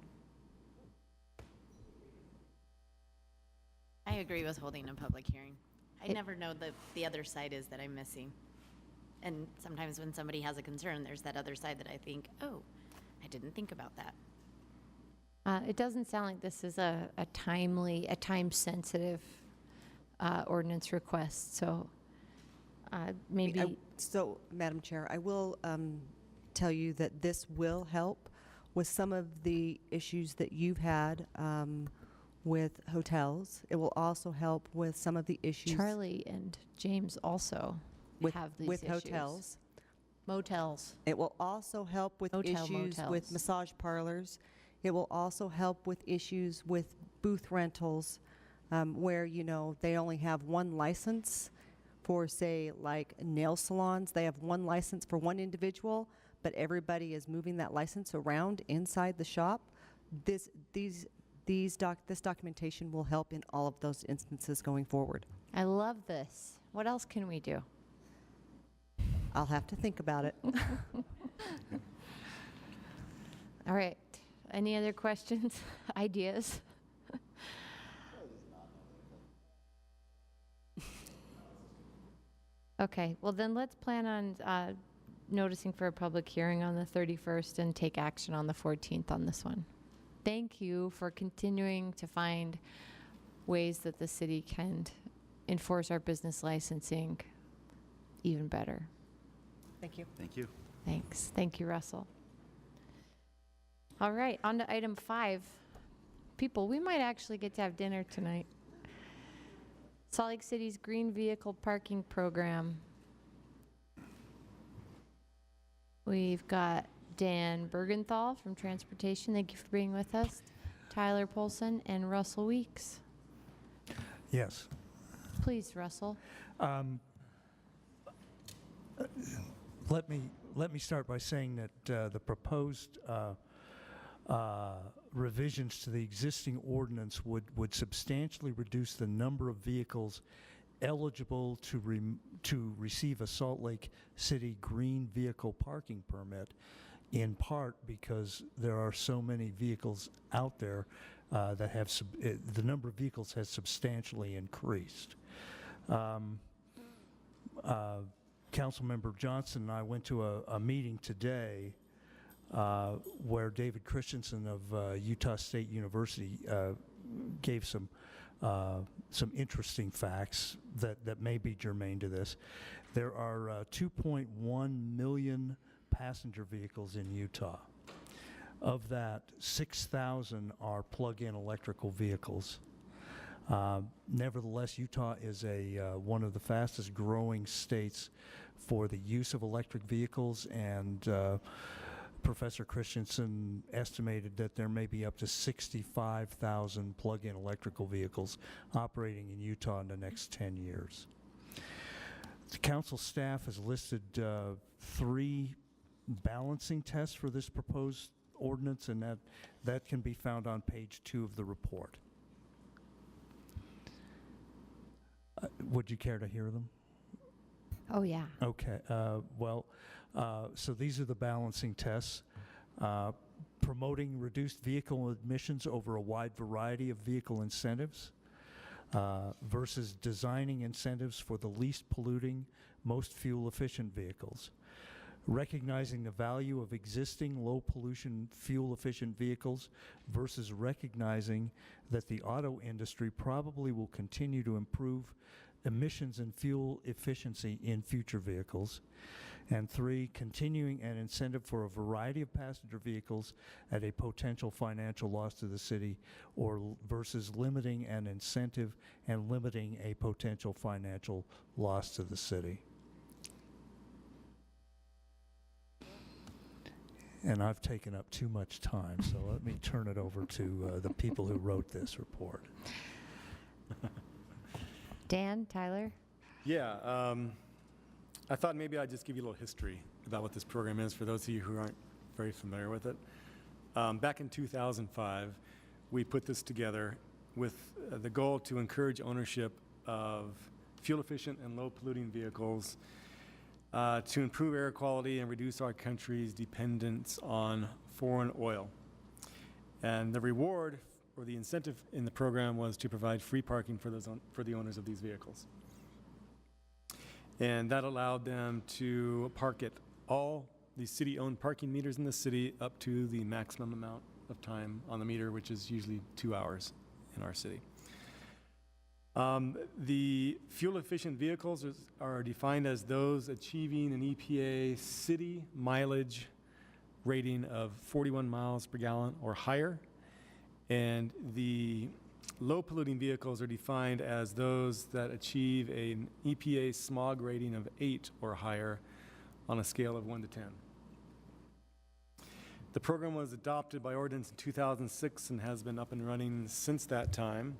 I agree with holding a public hearing. I never know the other side is that I'm missing. And sometimes when somebody has a concern, there's that other side that I think, oh, I didn't think about that. It doesn't sound like this is a time-sensitive ordinance request, so maybe. So, Madam Chair, I will tell you that this will help with some of the issues that you've had with hotels. It will also help with some of the issues. Charlie and James also have these with issues. hotels. Motels. It will also help with issues motels. with massage parlors. It will also help with issues with booth rentals, where, you know, they only have one license for, say, like nail salons. They have one license for one individual, but everybody is moving that license around inside the shop. This documentation will help in all of those instances going forward. I love this. What else can we do? I'll have to think about it. All right. Any other questions, ideas? Okay, well then let's plan on noticing for a public hearing on the 31st and take action on the 14th on this one. Thank you for continuing to find ways that the city can enforce our business licensing even better. Thank you. Thank you. Thanks. Thank you, Russell. All right, on to item 5. People, we might actually get to have dinner tonight. Salt Lake City's Green Vehicle Parking Program. We've got Dan Bergenthal from Transportation. Thank you for being with us. Tyler Polson and Russell Weeks. Yes. Please, Russell. Let me start by saying that the proposed revisions to the existing ordinance would substantially reduce the number of vehicles eligible to receive a Salt Lake City green vehicle parking permit, in part because there are so many vehicles out there that have the number of vehicles has substantially increased. Councilmember Johnson and I went to a meeting today where David Christensen of Utah State University gave some interesting facts that may be germane to this. There are 2.1 million passenger vehicles in Utah. Of that, 6,000 are plug-in electrical vehicles. Nevertheless, Utah is one of the fastest growing states for the use of electric vehicles, and Professor Christensen estimated that there may be up to 65,000 plug-in electrical vehicles operating in Utah in the next 10 years. The council staff has listed 3 balancing tests for this proposed ordinance, and that can be found on page 2 of the report. Would you care to hear them? Oh, yeah. Okay. So these are the balancing tests. Promoting reduced vehicle emissions over a wide variety of vehicle incentives versus designing incentives for the least polluting, most fuel-efficient vehicles. recognizing the value of existing low-pollution, fuel-efficient vehicles versus recognizing that the auto industry probably will continue to improve emissions and fuel efficiency in future vehicles. And 3, continuing an incentive for a variety of passenger vehicles at a potential financial loss to the city, or versus limiting an incentive and limiting a potential financial loss to the city. And I've taken up too much time, so let me turn it over to the people who wrote this report. Dan, Tyler? Yeah, I thought maybe I'd just give you a little history about what this program is for those of you who aren't very familiar with it. Back in 2005, we put this together with the goal to encourage ownership of fuel-efficient and low-polluting vehicles, to improve air quality and reduce our country's dependence on foreign oil. And the reward or the incentive in the program was to provide free parking for the owners of these vehicles. And that allowed them to park at all the city-owned parking meters in the city up to the maximum amount of time on the meter, which is usually 2 hours in our city. The fuel-efficient vehicles are defined as those achieving an EPA city mileage rating of 41 miles per gallon or higher. And the low-polluting vehicles are defined as those that achieve an EPA smog rating of 8 or higher on a scale of 1 to 10. The program was adopted by ordinance in 2006 and has been up and running since that time.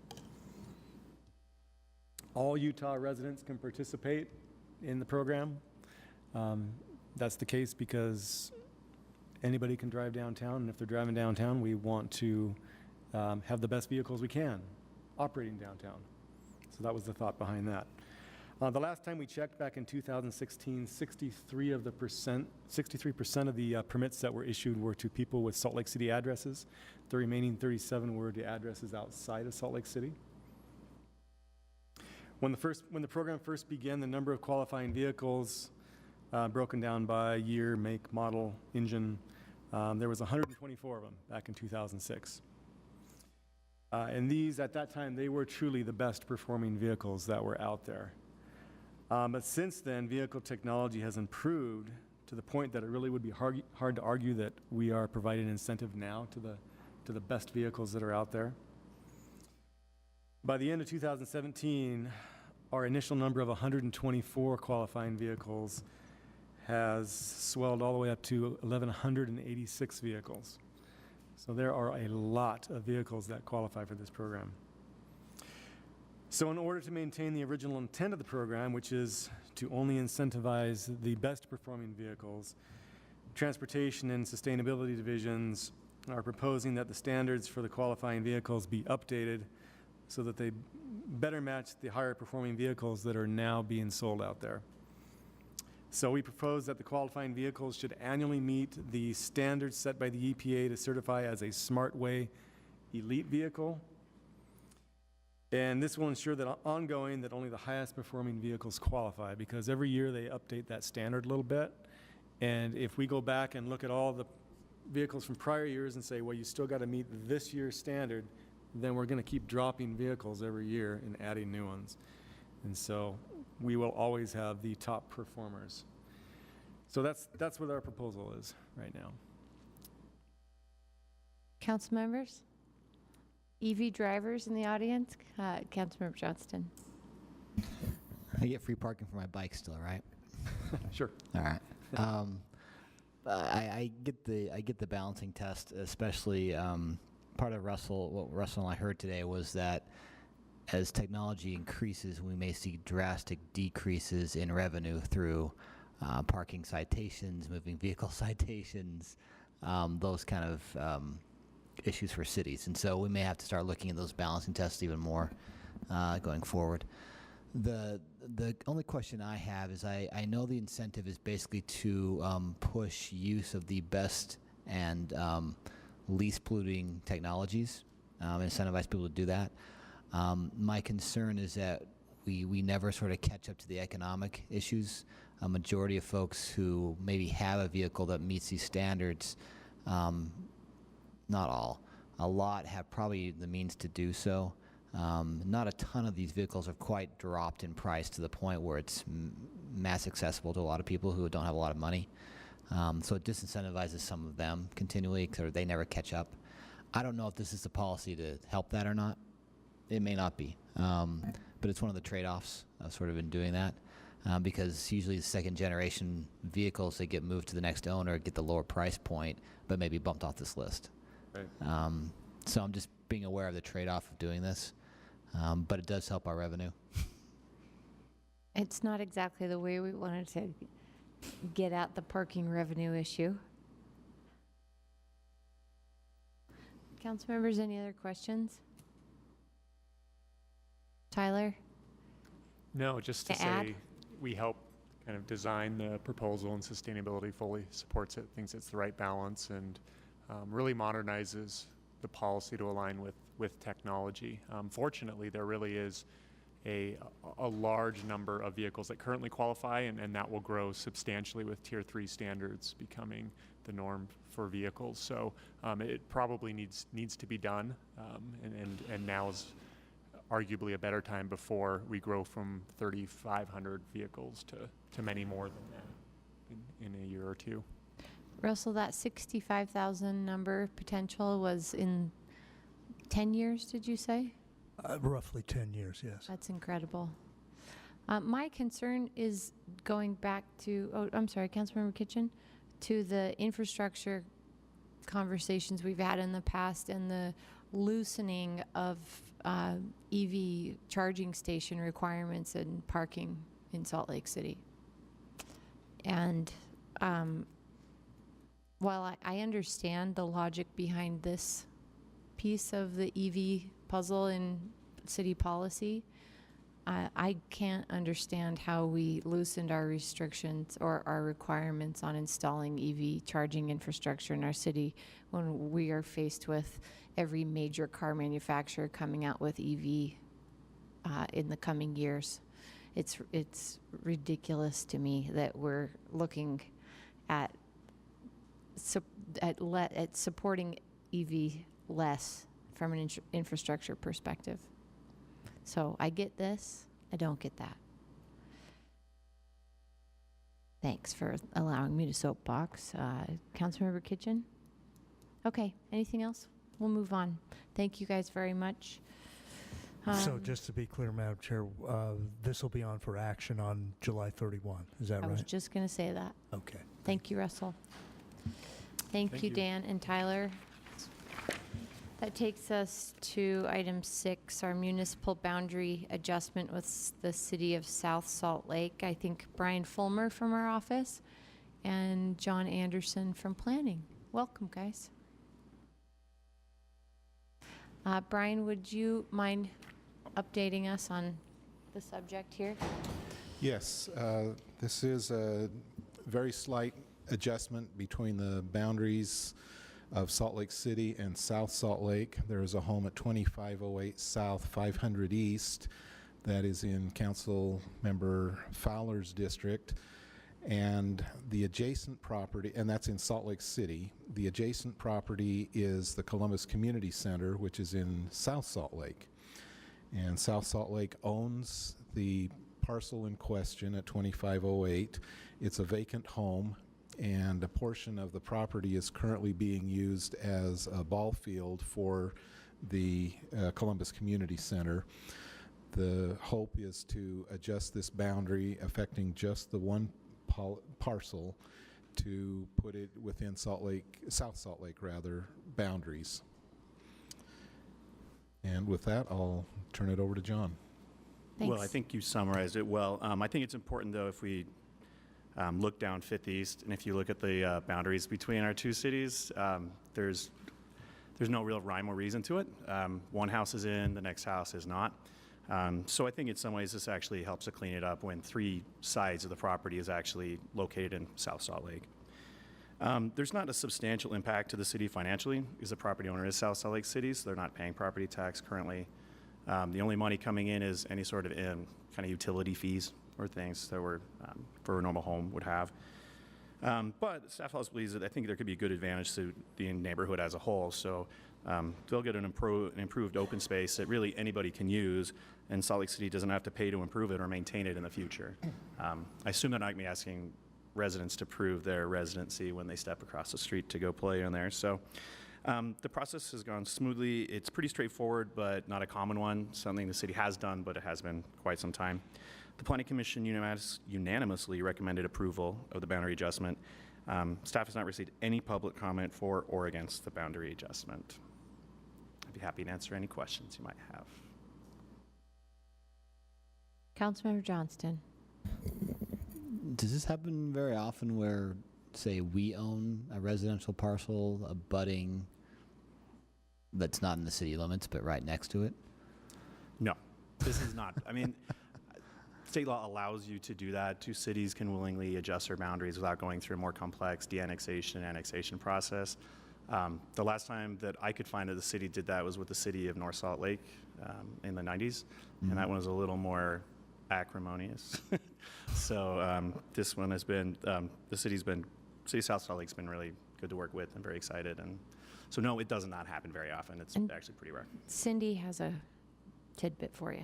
All Utah residents can participate in the program. That's the case because anybody can drive downtown, and if they're driving downtown, we want to have the best vehicles we can operating downtown. So that was the thought behind that. The last time we checked back in 2016, 63% of the permits that were issued were to people with Salt Lake City addresses. The remaining 37 were to addresses outside of Salt Lake City. When the program first began, the number of qualifying vehicles broken down by year, make, model, engine, there was 124 of them back in 2006. And these, at that time, they were truly the best performing vehicles that were out there. But since then, vehicle technology has improved to the point that it really would be hard to argue that we are providing incentive now to the best vehicles that are out there. By the end of 2017, our initial number of 124 qualifying vehicles has swelled all the way up to 1,186 vehicles. So there are a lot of vehicles that qualify for this program. So in order to maintain the original intent of the program, which is to only incentivize the best performing vehicles, Transportation and Sustainability Divisions are proposing that the standards for the qualifying vehicles be updated so that they better match the higher performing vehicles that are now being sold out there. So we propose that the qualifying vehicles should annually meet the standards set by the EPA to certify as a SmartWay elite vehicle. And this will ensure that ongoing that only the highest performing vehicles qualify, because every year they update that standard a little bit. And if we go back and look at all the vehicles from prior years and say, well, you still got to meet this year's standard, then we're going to keep dropping vehicles every year and adding new ones. And so we will always have the top performers. So that's what our proposal is right now. Council members? EV drivers in the audience? Councilmember Johnston. I get free parking for my bike still, right? Sure. All right. I get the balancing test, especially part of what Russell and I heard today was that as technology increases, we may see drastic decreases in revenue through parking citations, moving vehicle citations, those kind of issues for cities. And so we may have to start looking at those balancing tests even more going forward. The only question I have is I know the incentive is basically to push use of the best and least polluting technologies, incentivize people to do that. My concern is that we never sort of catch up to the economic issues a majority of folks who maybe have a vehicle that meets these standards, not all, a lot have probably the means to do so. Not a ton of these vehicles have quite dropped in price to the point where it's mass accessible to a lot of people who don't have a lot of money. So it disincentivizes some of them continually because they never catch up. I don't know if this is the policy to help that or not. It may not be. But it's one of the trade-offs sort of in doing that. Because usually the second generation vehicles, they get moved to the next owner, get the lower price point, but maybe bumped off this list. Right. So I'm just being aware of the trade-off of doing this. But it does help our revenue. It's not exactly the way we wanted to get at the parking revenue issue. Council members, any other questions? Tyler? No, just to say we help kind of design the proposal, and sustainability fully supports it, thinks it's the right balance, and really modernizes the policy to align with technology. Fortunately, there really is a large number of vehicles that currently qualify, and that will grow substantially with Tier 3 standards becoming the norm for vehicles. So it probably needs to be done, and now is arguably a better time before we grow from 3,500 vehicles to many more than that in a year or two. Russell, that 65,000 number potential was in 10 years, did you say? Roughly 10 years, yes. That's incredible. My concern is going back to, I'm sorry, Councilmember Kitchen, to the infrastructure conversations we've had in the past and the loosening of EV charging station requirements and parking in Salt Lake City. And while I understand the logic behind this piece of the EV puzzle in city policy, I can't understand how we loosened our restrictions or our requirements on installing EV charging infrastructure in our city when we are faced with every major car manufacturer coming out with EV in the coming years. It's ridiculous to me that we're looking at supporting EV less from an infrastructure perspective. So I get this, I don't get that. Thanks for allowing me to soapbox. Councilmember Kitchen? Okay, anything else? We'll move on. Thank you guys very much. So just to be clear, Madam Chair, this will be on for action on July 31. Is that right? I was just going to say that. Okay. Thank you, Russell. Thank you, Dan and Tyler. That takes us to item 6, our municipal boundary adjustment with the city of South Salt Lake. I think Brian Fulmer from our office and John Anderson from planning. Welcome, guys. Brian, would you mind updating us on the subject here? Yes, this is a very slight adjustment between the boundaries of Salt Lake City and South Salt Lake. There is a home at 2508 South 500 East that is in Council Member Fowler's district, and the adjacent property, and that's in Salt Lake City. The adjacent property is the Columbus Community Center, which is in South Salt Lake. And South Salt Lake owns the parcel in question at 2508. It's a vacant home, and a portion of the property is currently being used as a ball field for the Columbus Community Center. The hope is to adjust this boundary affecting just the one parcel to put it within South Salt Lake boundaries. And with that, I'll turn it over to John. Thanks. Well, I think you summarized it well. I think it's important, though, if we look down Fifth East, and if you look at the boundaries between our two cities, there's no real rhyme or reason to it. One house is in, the next house is not. So I think in some ways this actually helps to clean it up when 3 sides of the property is actually located in South Salt Lake. There's not a substantial impact to the city financially because the property owner is South Salt Lake City, so they're not paying property tax currently. The only money coming in is any sort of kind of utility fees or things that were for a normal home would have. But staff also believes that I think there could be a good advantage to the neighborhood as a whole. So they'll get an improved open space that really anybody can use, and Salt Lake City doesn't have to pay to improve it or maintain it in the future. I assume they're not going to be asking residents to prove their residency when they step across the street to go play in there. So the process has gone smoothly. It's pretty straightforward, but not a common one. Something the city has done, but it has been quite some time. The Planning Commission unanimously recommended approval of the boundary adjustment. Staff has not received any public comment for or against the boundary adjustment. I'd be happy to answer any questions you might have. Councilmember Johnston. Does this happen very often where, say, we own a residential parcel abutting that's not in the city limits but right next to it? No, this is not. I mean, state law allows you to do that. Two cities can willingly adjust their boundaries without going through a more complex de-annexation and annexation process. The last time that I could find that the city did that was with the city of North Salt Lake in the 90s, and that one was a little more acrimonious. So this one has been, city of South Salt Lake's been really good to work with and very excited. And so no, it does not happen very often. It's actually pretty rare. Cindy has a tidbit for you.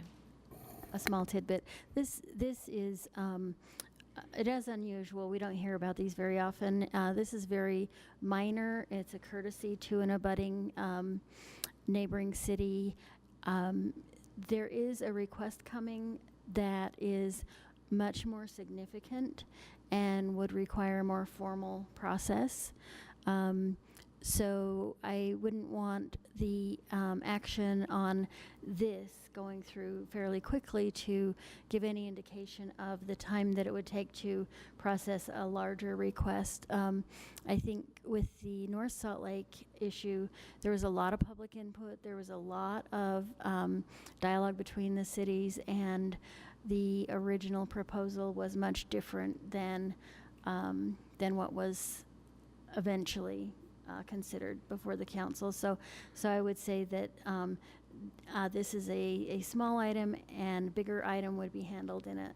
A small tidbit. This is, it is unusual. We don't hear about these very often. This is very minor. It's a courtesy to an abutting neighboring city. There is a request coming that is much more significant and would require a more formal process. So I wouldn't want the action on this going through fairly quickly to give any indication of the time that it would take to process a larger request. I think with the North Salt Lake issue, there was a lot of public input. There was a lot of dialogue between the cities, and the original proposal was much different than what was eventually considered before the council. So I would say that this is a small item, and bigger item would be handled in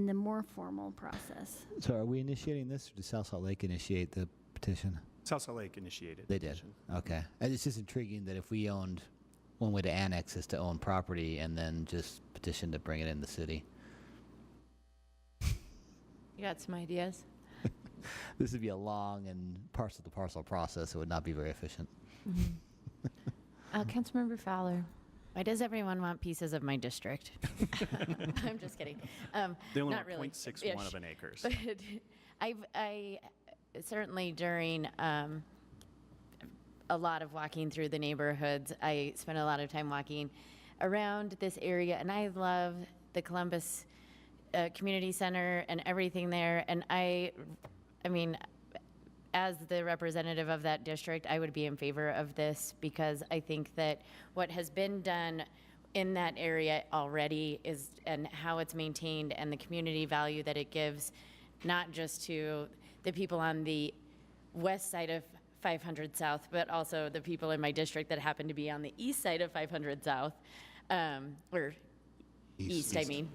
the more formal process. So are we initiating this, or did South Salt Lake initiate the petition? South Salt Lake initiated. They did. Okay. And it's just intriguing that if we owned, one way to annex is to own property and then just petition to bring it in the city. You got some ideas? This would be a long and parcel-to-parcel process. It would not be very efficient. Mm-hmm. Councilmember Fowler. Why does everyone want pieces of my district? I'm just kidding. They only not want really. 0.61 of an acre. But I certainly during a lot of walking through the neighborhoods, I spent a lot of time walking around this area, and I love the Columbus Community Center and everything there. And I mean, as the representative of that district, I would be in favor of this, because I think that what has been done in that area already is, and how it's maintained, and the community value that it gives, not just to the people on the west side of 500 South, but also the people in my district that happen to be on the east side of 500 South, or east. I mean.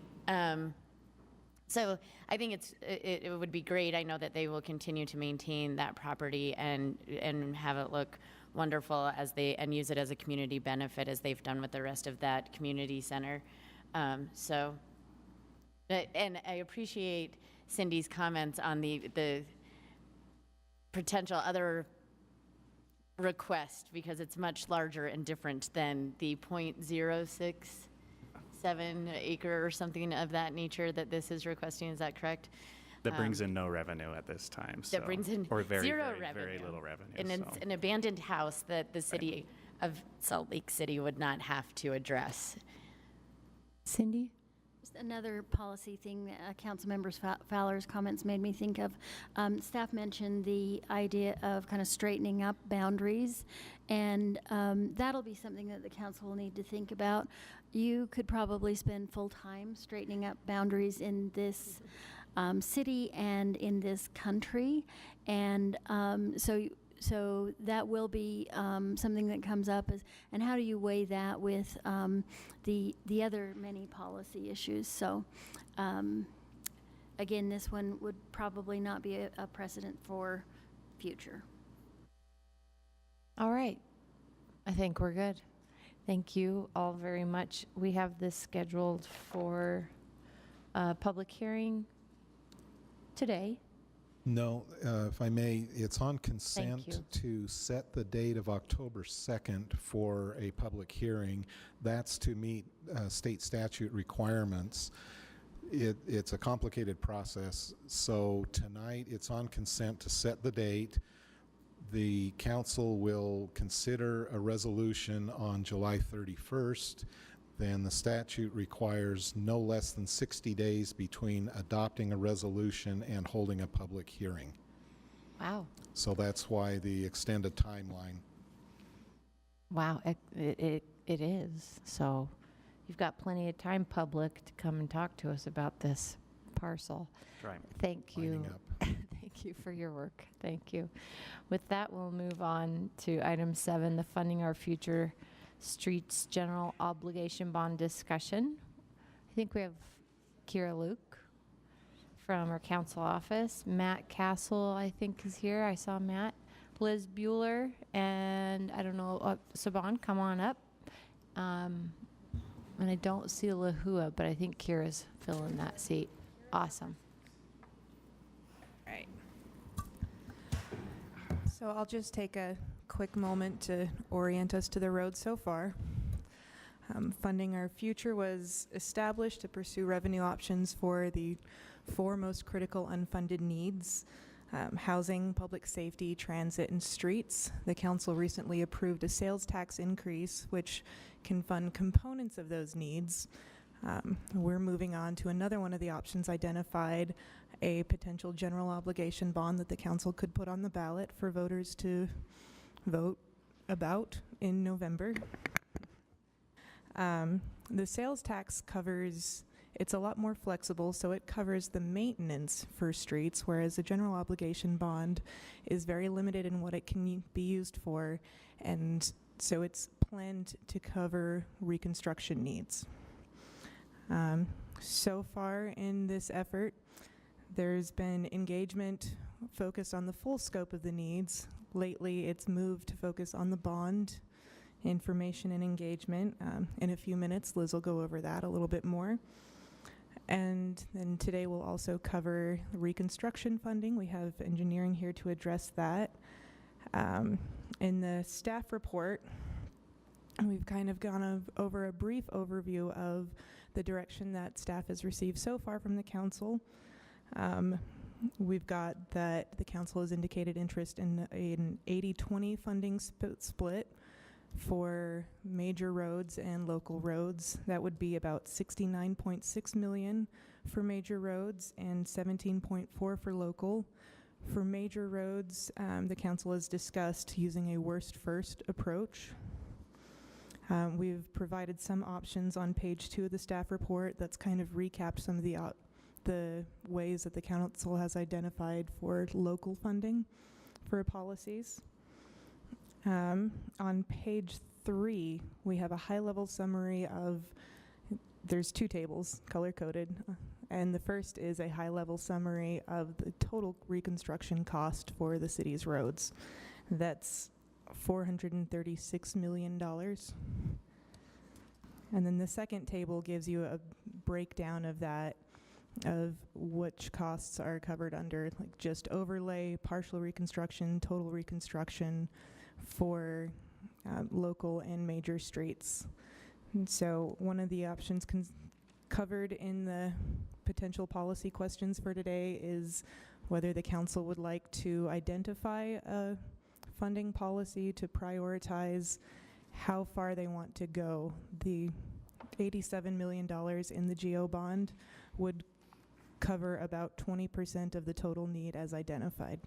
So I think it would be great. I know that they will continue to maintain that property and have it look wonderful and use it as a community benefit, as they've done with the rest of that community center. And I appreciate Cindy's comments on the potential other request, because it's much larger and different than the 0.067 acre or something of that nature that this is requesting. Is that correct? That brings in no revenue at this time. So, that brings in or very, zero very, revenue. very little revenue. And it's an abandoned house that the city of Salt Lake City would not have to address. Cindy? Just another policy thing that Councilmember Fowler's comments made me think of. Staff mentioned the idea of kind of straightening up boundaries, and that'll be something that the council will need to think about. You could probably spend full time straightening up boundaries in this city and in this country, and so that will be something that comes up. And how do you weigh that with the other many policy issues? So again, this one would probably not be a precedent for future. All right. I think we're good. Thank you all very much. We have this scheduled for a public hearing today. No, if I may, it's on you. consent to set the date of October 2nd for a public hearing. That's to meet state statute requirements. It's a complicated process, so tonight it's on consent to set the date. The council will consider a resolution on July 31st. Then the statute requires no less than 60 days between adopting a resolution and holding a public hearing. Wow. So that's why the extended timeline. Wow, it is. So you've got plenty of time, public, to come and talk to us about this parcel. Right. Thank you. Lining up. Thank you for your work. Thank you. With that, we'll move on to item 7, the Funding Our Future Streets General Obligation Bond discussion. I think we have Kira Luke from our council office. Matt Castle, I think, is here. I saw Matt. Liz Bueller, and I don't know, Saban, come on up. And I don't see Lahua, but I think Kira's filling that seat. Awesome. Right. So I'll just take a quick moment to orient us to the road so far. Funding Our Future was established to pursue revenue options for the 4 most critical unfunded needs: housing, public safety, transit, and streets. The council recently approved a sales tax increase, which can fund components of those needs. We're moving on to another one of the options identified, a potential general obligation bond that the council could put on the ballot for voters to vote about in November. The sales tax covers, it's a lot more flexible, so it covers the maintenance for streets, whereas a general obligation bond is very limited in what it can be used for, and so it's planned to cover reconstruction needs. So far in this effort, there's been engagement focused on the full scope of the needs. Lately, it's moved to focus on the bond, information, and engagement. In a few minutes, Liz will go over that a little bit more. And then today we'll also cover reconstruction funding. We have engineering here to address that. In the staff report, we've kind of gone over a brief overview of the direction that staff has received so far from the council. We've got that the council has indicated interest in an 80-20 funding split for major roads and local roads. That would be about $69.6 million for major roads and $17.4 for local. For major roads, the council has discussed using a worst first approach. We've provided some options on page 2 of the staff report that's kind of recapped some of the ways that the council has identified for local funding for policies. On page 3, we have a high-level summary of, there's 2 tables, color-coded, and the first is a high-level summary of the total reconstruction cost for the city's roads. That's $436 million. And then the second table gives you a breakdown of that, of which costs are covered under like just overlay, partial reconstruction, total reconstruction for local and major streets. And so one of the options covered in the potential policy questions for today is whether the council would like to identify a funding policy to prioritize how far they want to go. The $87 million in the GO bond would cover about 20% of the total need as identified.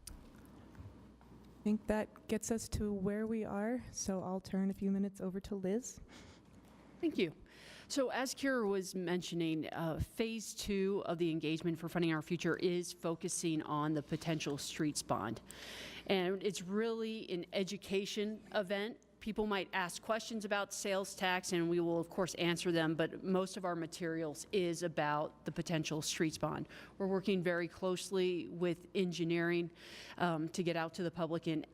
I think that gets us to where we are, so I'll turn a few minutes over to Liz. Thank you. So as Kira was mentioning, phase 2 of the engagement for Funding Our Future is focusing on the potential streets bond. And it's really an education event. People might ask questions about sales tax, and we will, of course, answer them, but most of our materials is about the potential streets bond. We're working very closely with engineering to get out to the public and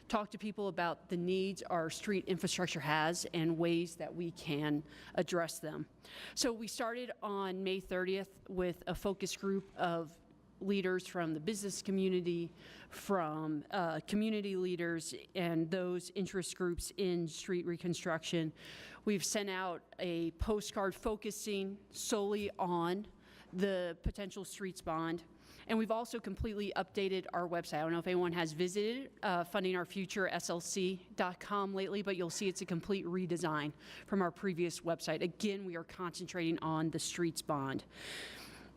talk to people about the needs our street infrastructure has and ways that we can address them. So we started on May 30th with a focus group of leaders from the business community, from community leaders, and those interest groups in street reconstruction. We've sent out a postcard focusing solely on the potential streets bond. And we've also completely updated our website. I don't know if anyone has visited fundingourfutureslc.com lately, but you'll see it's a complete redesign from our previous website. Again, we are concentrating on the streets bond.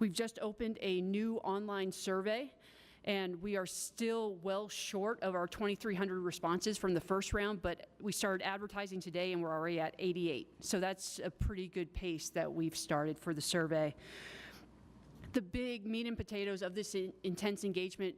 We've just opened a new online survey, and we are still well short of our 2,300 responses from the first round, but we started advertising today and we're already at 88. So that's a pretty good pace that we've started for the survey. The big meat and potatoes of this intense engagement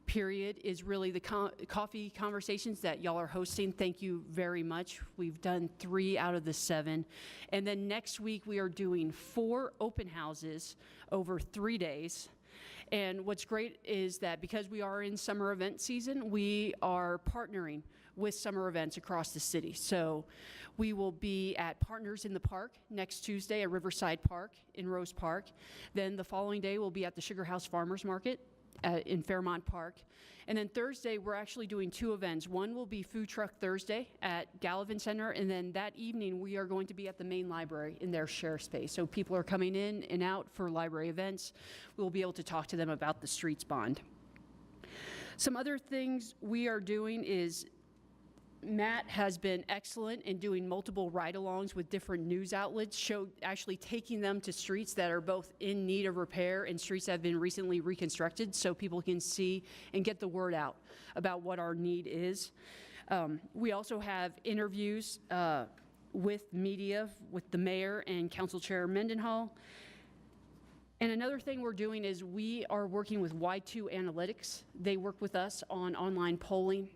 period is really the coffee conversations that y'all are hosting. Thank you very much. We've done 3 out of the 7. And then next week we are doing 4 open houses over 3 days. And what's great is that because we are in summer event season, we are partnering with summer events across the city. So we will be at Partners in the Park next Tuesday at Riverside Park in Rose Park. Then the following day we'll be at the Sugar House Farmers Market in Fairmont Park. And then Thursday, we're actually doing 2 events. One will be Food Truck Thursday at Gallivan Center, and then that evening we are going to be at the main library in their share space. So people are coming in and out for library events. We'll be able to talk to them about the streets bond. Some other things we are doing is Matt has been excellent in doing multiple ride-alongs with different news outlets, actually taking them to streets that are both in need of repair and streets that have been recently reconstructed so people can see and get the word out about what our need is. We also have interviews with media, with the mayor and Council Chair Mendenhall. And another thing we're doing is we are working with Y2 Analytics. They work with us on online polling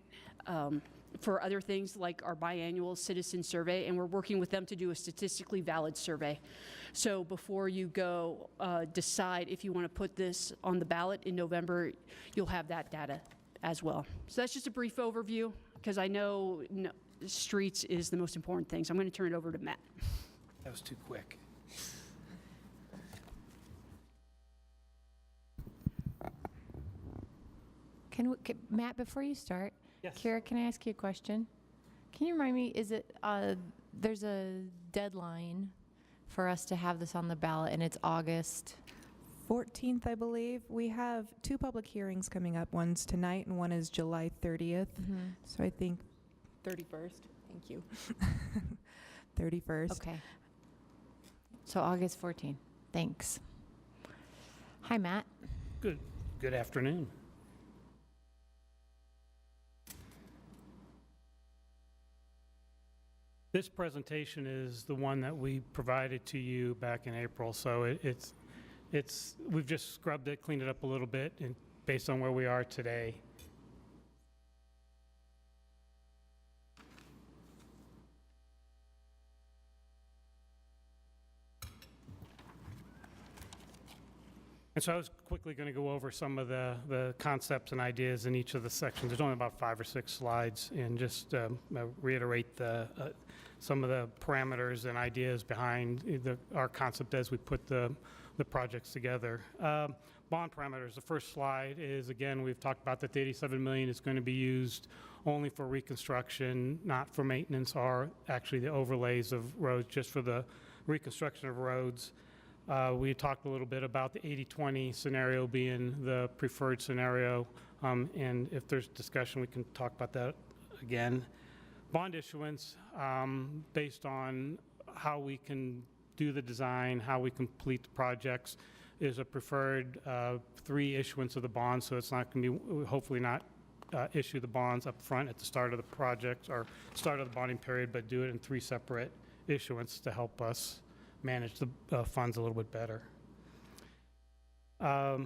for other things like our biannual citizen survey, and we're working with them to do a statistically valid survey. So before you go decide if you want to put this on the ballot in November, you'll have that data as well. So that's just a brief overview, because I know streets is the most important thing. So I'm going to turn it over to Matt. That was too quick. Matt, before you start, yes. Kira, can I ask you a question? Can you remind me, is it, there's a deadline for us to have this on the ballot, and it's August 14th, I believe. We have 2 public hearings coming up. One's tonight and one is July 30th. So I think 31st. Thank you. 31st. Okay. So August 14th. Thanks. Hi, Matt. Good afternoon. This presentation is the one that we provided to you back in April, so we've just scrubbed it, cleaned it up a little bit, and based on where we are today. And so I was quickly going to go over some of the concepts and ideas in each of the sections. There's only about 5 or 6 slides, and just reiterate some of the parameters and ideas behind our concept as we put the projects together. Bond parameters, the first slide is, again, we've talked about that the $87 million is going to be used only for reconstruction, not for maintenance or actually the overlays of roads, just for the reconstruction of roads. We talked a little bit about the 80-20 scenario being the preferred scenario, and if there's discussion, we can talk about that again. Bond issuance, based on how we can do the design, how we complete the projects, is a preferred 3 issuance of the bonds, so it's not going to be, hopefully not issue the bonds up front at the start of the project or start of the bonding period, but do it in 3 separate issuance to help us manage the funds a little bit better. Our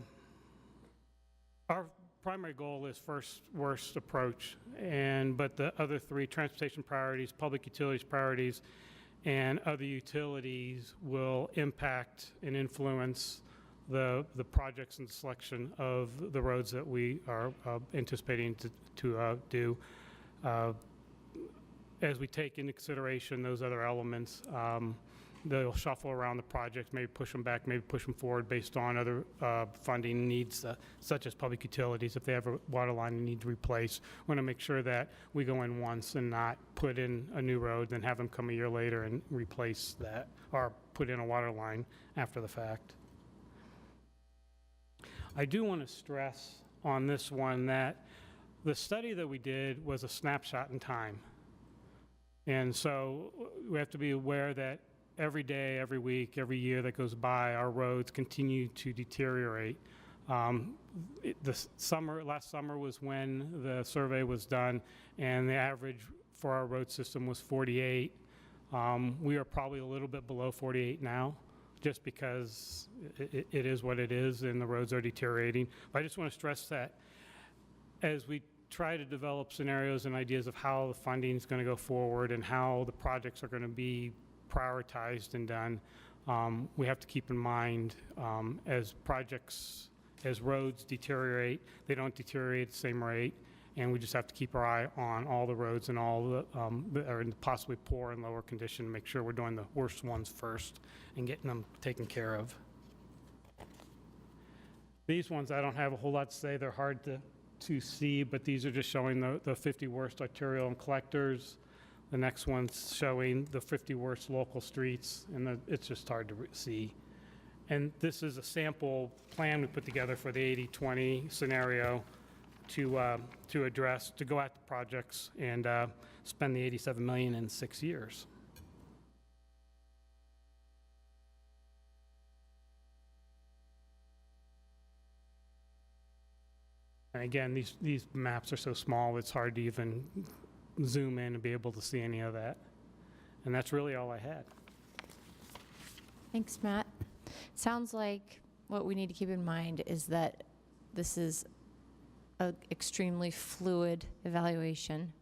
primary goal is first worst approach, but the other three, transportation priorities, public utilities priorities, and other utilities will impact and influence the projects and selection of the roads that we are anticipating to do. As we take into consideration those other elements, they'll shuffle around the projects, maybe push them back, maybe push them forward based on other funding needs, such as public utilities. If they have a water line they need to replace, we want to make sure that we go in once and not put in a new road, then have them come a year later and replace that, or put in a water line after the fact. I do want to stress on this one that the study that we did was a snapshot in time. And so we have to be aware that every day, every week, every year that goes by, our roads continue to deteriorate. Last summer was when the survey was done, and the average for our road system was 48. We are probably a little bit below 48 now, just because it is what it is and the roads are deteriorating. But I just want to stress that as we try to develop scenarios and ideas of how the funding is going to go forward and how the projects are going to be prioritized and done, we have to keep in mind as roads deteriorate, they don't deteriorate at the same rate, and we just have to keep our eye on all the roads and all the that are in possibly poor and lower condition, make sure we're doing the worst ones first and getting them taken care of. These ones, I don't have a whole lot to say. They're hard to see, but these are just showing the 50 worst arterial and collectors. The next one's showing the 50 worst local streets, and it's just hard to see. And this is a sample plan we put together for the 80-20 scenario to go at the projects and spend the $87 million in 6 years. And again, these maps are so small, it's hard to even zoom in and be able to see any of that. And that's really all I had. Thanks, Matt. Sounds like what we need to keep in mind is that this is an extremely fluid evaluation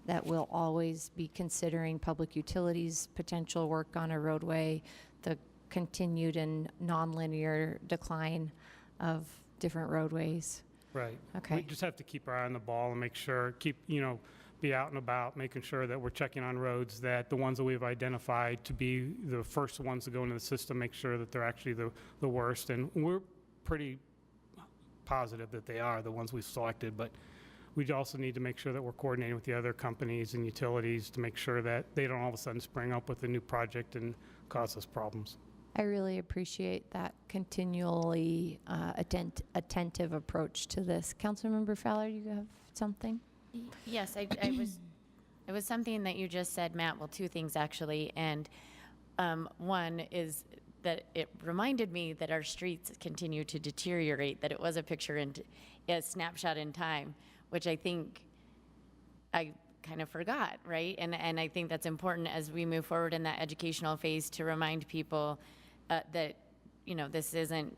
that will always be considering public utilities, potential work on a roadway, the continued and nonlinear decline of different roadways. Right. Okay. We just have to keep our eye on the ball and make sure, be out and about, making sure that we're checking on roads, that the ones that we've identified to be the first ones to go into the system, make sure that they're actually the worst. And we're pretty positive that they are the ones we've selected, but we also need to make sure that we're coordinating with the other companies and utilities to make sure that they don't all of a sudden spring up with a new project and cause us problems. I really appreciate that continually attentive approach to this. Councilmember Fowler, you have something? Yes, it was something that you just said, Matt. Well, two things actually, and one is that it reminded me that our streets continue to deteriorate, that it was a picture and a snapshot in time, which I think I kind of forgot, right? And I think that's important as we move forward in that educational phase to remind people that, this isn't,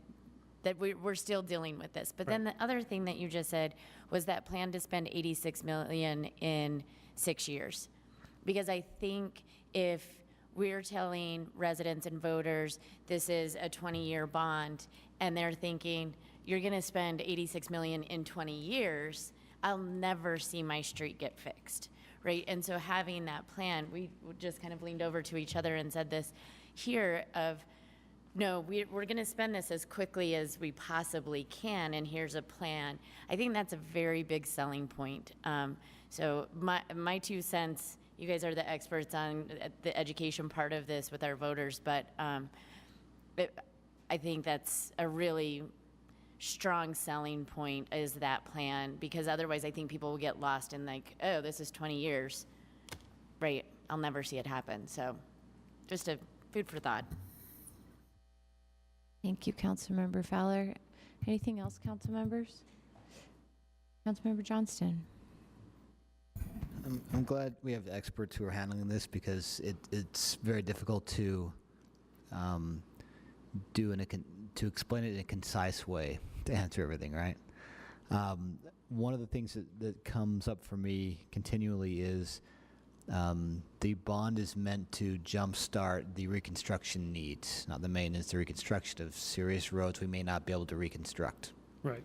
that we're still dealing with this. But then the other thing that you just said was that plan to spend $86 million in 6 years. Because I think if we're telling residents and voters this is a 20-year bond, and they're thinking, you're gonna spend $86 million in 20 years, I'll never see my street get fixed, right? And so having that plan, we just kind of leaned over to each other and said this here of, no, we're going to spend this as quickly as we possibly can, and here's a plan. I think that's a very big selling point. So my 2 cents, you guys are the experts on the education part of this with our voters, but I think that's a really strong selling point is that plan, because otherwise I think people will get lost in like, oh, this is 20 years, right? I'll never see it happen. So just a food for thought. Thank you, Councilmember Fowler. Anything else, council members? Councilmember Johnston. I'm glad we have experts who are handling this, because it's very difficult to to explain it in a concise way to answer everything, right? One of the things that comes up for me continually is the bond is meant to jumpstart the reconstruction needs, not the maintenance, the reconstruction of serious roads we may not be able to reconstruct. Right.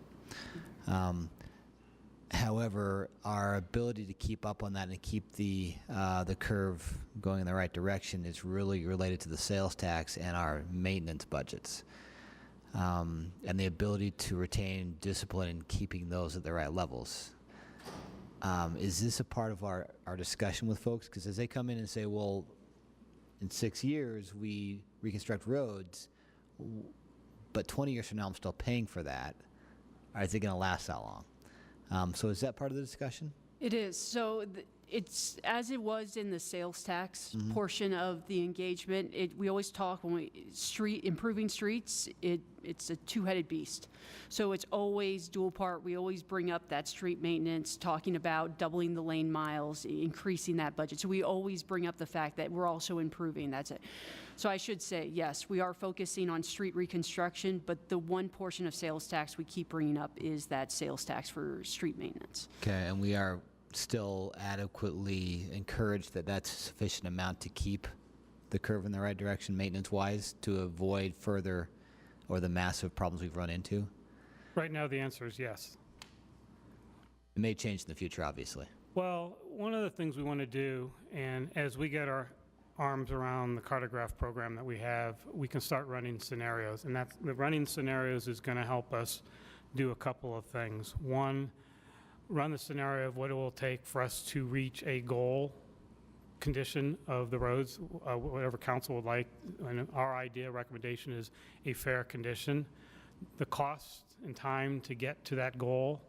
However, our ability to keep up on that and keep the curve going in the right direction is really related to the sales tax and our maintenance budgets, and the ability to retain discipline in keeping those at the right levels. Is this a part of our discussion with folks? Because as they come in and say, well, in 6 years we reconstruct roads, but 20 years from now I'm still paying for that, is it going to last that long? So is that part of the discussion? It is. So it's as it was in the sales tax portion of the engagement. We always talk when improving streets. It's a two-headed beast. So it's always dual part. We always bring up that street maintenance, talking about doubling the lane miles, increasing that budget. So we always bring up the fact that we're also improving. That's it. So I should say, yes, we are focusing on street reconstruction, but the one portion of sales tax we keep bringing up is that sales tax for street maintenance. Okay, and we are still adequately encouraged that that's a sufficient amount to keep the curve in the right direction maintenance-wise to avoid further or the massive problems we've run into? Right now, the answer is yes. It may change in the future, obviously. Well, one of the things we want to do, and as we get our arms around the cartograph program that we have, we can start running scenarios, and that's the running scenarios is going to help us do a couple of things. One, run the scenario of what it will take for us to reach a goal condition of the roads, whatever council would like. And our idea, recommendation is a fair condition, the cost and time to get to that goal,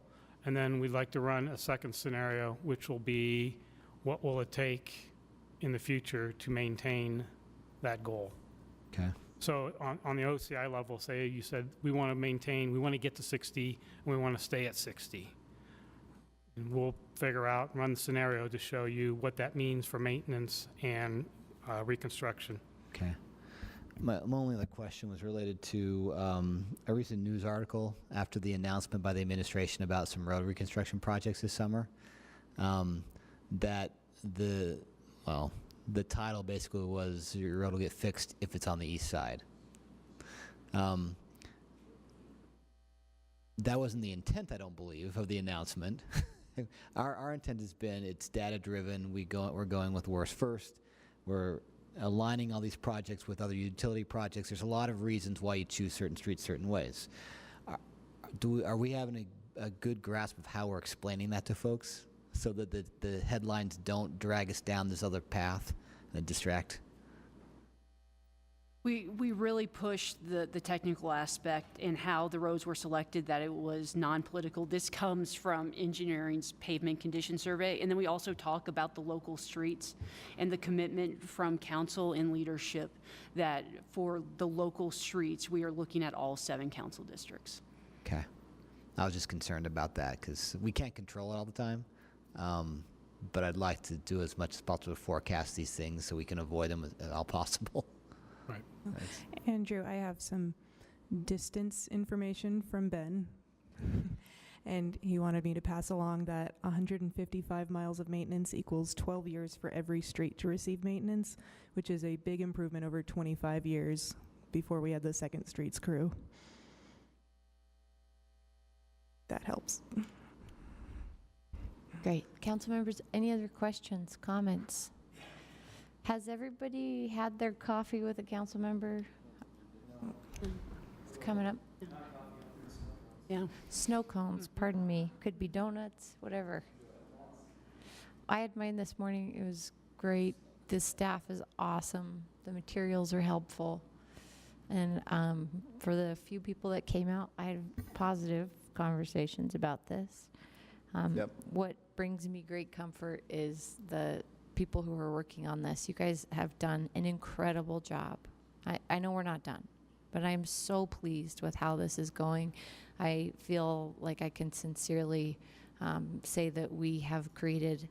and then we'd like to run a second scenario, which will be what will it take in the future to maintain that goal. Okay. So on the OCI level, say you said we want to maintain, we want to get to 60, and we want to stay at 60. And we'll figure out, run the scenario to show you what that means for maintenance and reconstruction. Okay. My only other question was related to a recent news article after the announcement by the administration about some road reconstruction projects this summer, that the title basically was your road will get fixed if it's on the east side. That wasn't the intent, I don't believe, of the announcement. Our intent has been it's data driven. We're going with worst first. We're aligning all these projects with other utility projects. There's a lot of reasons why you choose certain streets certain ways. Are we having a good grasp of how we're explaining that to folks so that the headlines don't drag us down this other path and distract? We really pushed the technical aspect and how the roads were selected, that it was non-political. This comes from engineering's pavement condition survey. And then we also talk about the local streets and the commitment from council and leadership that for the local streets, we are looking at all 7 council districts. Okay. I was just concerned about that because we can't control it all the time. But I'd like to do as much as possible to forecast these things so we can avoid them at all possible. Right. Thanks. Andrew, I have some distance information from Ben. And he wanted me to pass along that 155 miles of maintenance equals 12 years for every street to receive maintenance, which is a big improvement over 25 years before we had the second streets crew. That helps. Great. Council members, any other questions, comments? Has everybody had their coffee with a council member? It's coming up. Yeah. Snow cones, pardon me. Could be donuts, whatever. I had mine this morning. It was great. The staff is awesome. The materials are helpful. And for the few people that came out, I had positive conversations about this. What brings me great comfort is the people who are working on this. You guys have done an incredible job. I know we're not done, but I'm so pleased with how this is going. I feel like I can sincerely say that we have created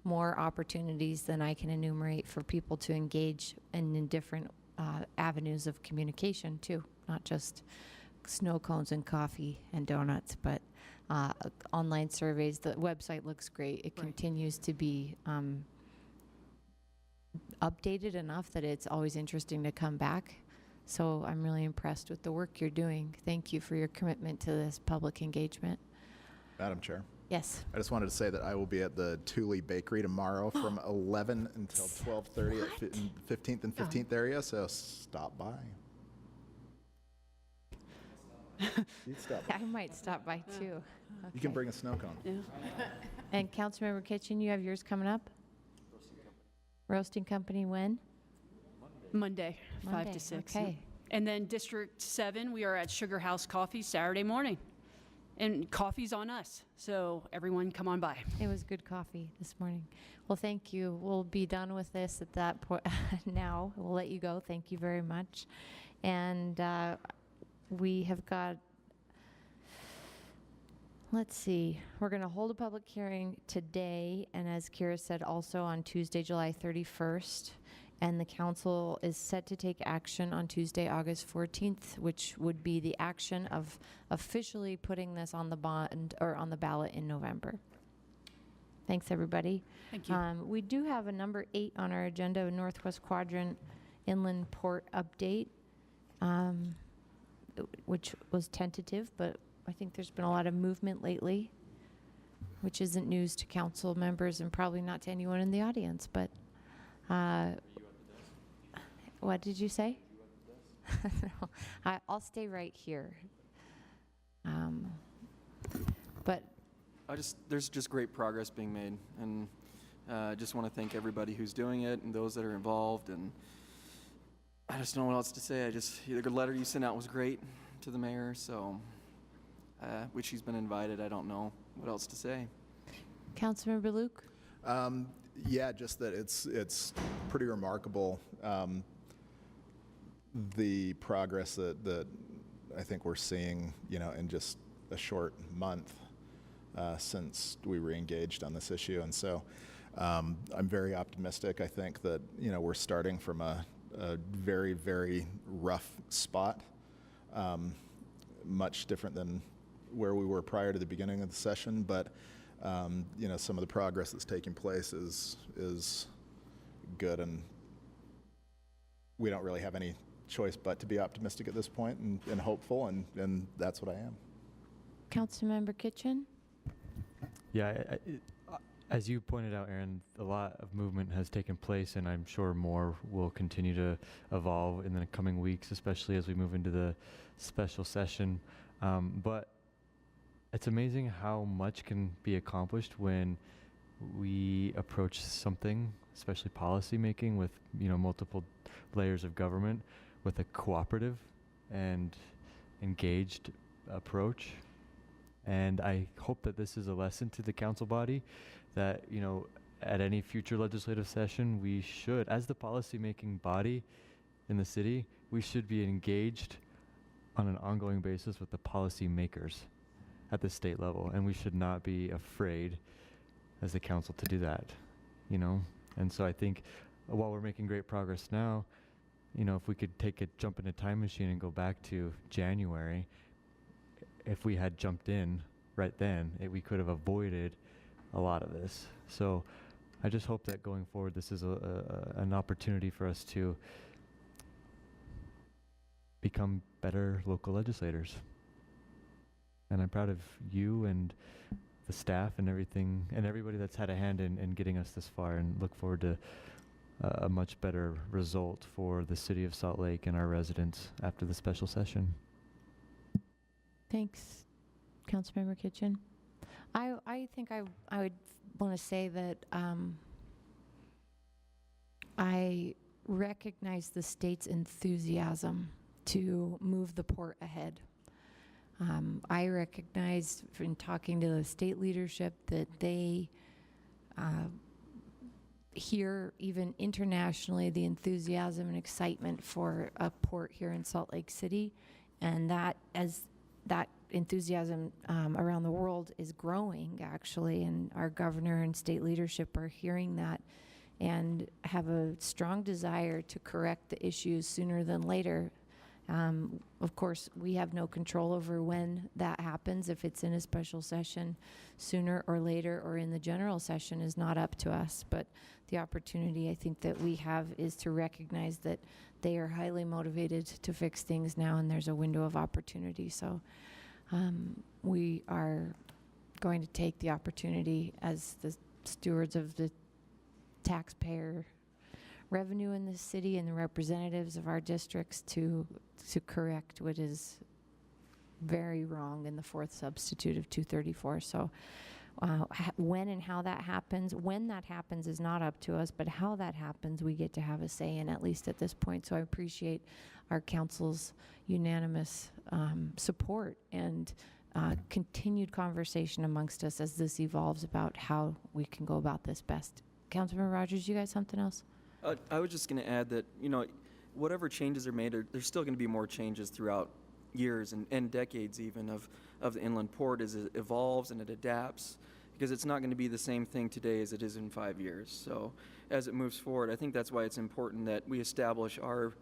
more opportunities than I can enumerate for people to engage in different avenues of communication too, not just snow cones and coffee and donuts, but online surveys. The website looks great. It continues to be updated enough that it's always interesting to come back. So I'm really impressed with the work you're doing. Thank you for your commitment to this public engagement. Madam Chair. Yes. I just wanted to say that I will be at the Thule Bakery tomorrow from 11 until 12:30 at 15th and 15th area, so stop by. You'd stop by. I might stop by too. You can bring a snow cone. Yeah. And Councilmember Kitchen, you have yours coming up? Roasting Company when? Monday, 5 Monday, to 6. okay. And then District 7, we are at Sugar House Coffee Saturday morning. And coffee's on us, so everyone come on by. It was good coffee this morning. Well, thank you. We'll be done with this at that point now. We'll let you go. Thank you very much. And we have got, let's see, we're going to hold a public hearing today, and as Kira said, also on Tuesday, July 31st. And the council is set to take action on Tuesday, August 14th, which would be the action of officially putting this on the bond or on the ballot in November. Thanks, everybody. Thank you. We do have a number 8 on our agenda, a Northwest Quadrant Inland Port update, which was tentative, but I think there's been a lot of movement lately, which isn't news to council members and probably not to anyone in the audience, but what did you say? No, I'll stay right here. But there's just great progress being made, and I just want to thank everybody who's doing it and those that are involved, and I just don't know what else to say. The letter you sent out was great to the mayor, so which he's been invited. I don't know what else to say. Councilmember Luke? Yeah, just that it's pretty remarkable, the progress that I think we're seeing, in just a short month since we re-engaged on this issue. And so I'm very optimistic. I think that, we're starting from a very, very rough spot, much different than where we were prior to the beginning of the session, but some of the progress that's taking place is good, and we don't really have any choice but to be optimistic at this point and hopeful, and that's what I am. Councilmember Kitchen? Yeah, as you pointed out, Aaron, a lot of movement has taken place, and I'm sure more will continue to evolve in the coming weeks, especially as we move into the special session. But it's amazing how much can be accomplished when we approach something, especially policy making, with multiple layers of government, with a cooperative and engaged approach. And I hope that this is a lesson to the council body that at any future legislative session, we should, as the policy making body in the city, we should be engaged on an ongoing basis with the policy makers at the state level, and we should not be afraid as the council to do that, And so I think while we're making great progress now, if we could jump in a time machine and go back to January, if we had jumped in right then, we could have avoided a lot of this. So I just hope that going forward, this is an opportunity for us to become better local legislators. And I'm proud of you and the staff and everything, and everybody that's had a hand in getting us this far, and look forward to a much better result for the city of Salt Lake and our residents after the special session. Thanks, Councilmember Kitchen. I think I would want to say that I recognize the state's enthusiasm to move the port ahead. I recognize in talking to the state leadership that they hear even internationally the enthusiasm and excitement for a port here in Salt Lake City, and that as that enthusiasm around the world is growing actually, and our governor and state leadership are hearing that and have a strong desire to correct the issues sooner than later. Of course, we have no control over when that happens. If it's in a special session sooner or later or in the general session is not up to us. But the opportunity I think that we have is to recognize that they are highly motivated to fix things now, and there's a window of opportunity. So we are going to take the opportunity as the stewards of the taxpayer revenue in this city and the representatives of our districts to correct what is very wrong in the fourth substitute of 234. So when and how that happens, when that happens is not up to us, but how that happens we get to have a say in, at least at this point. So I appreciate our council's unanimous support and continued conversation amongst us as this evolves about how we can go about this best. Councilmember Rogers, you got something else? I was just going to add that, whatever changes are made, there's still going to be more changes throughout years and decades even of the inland port as it evolves and it adapts, because it's not going to be the same thing today as it is in 5 years. So as it moves forward, I think that's why it's important that we establish our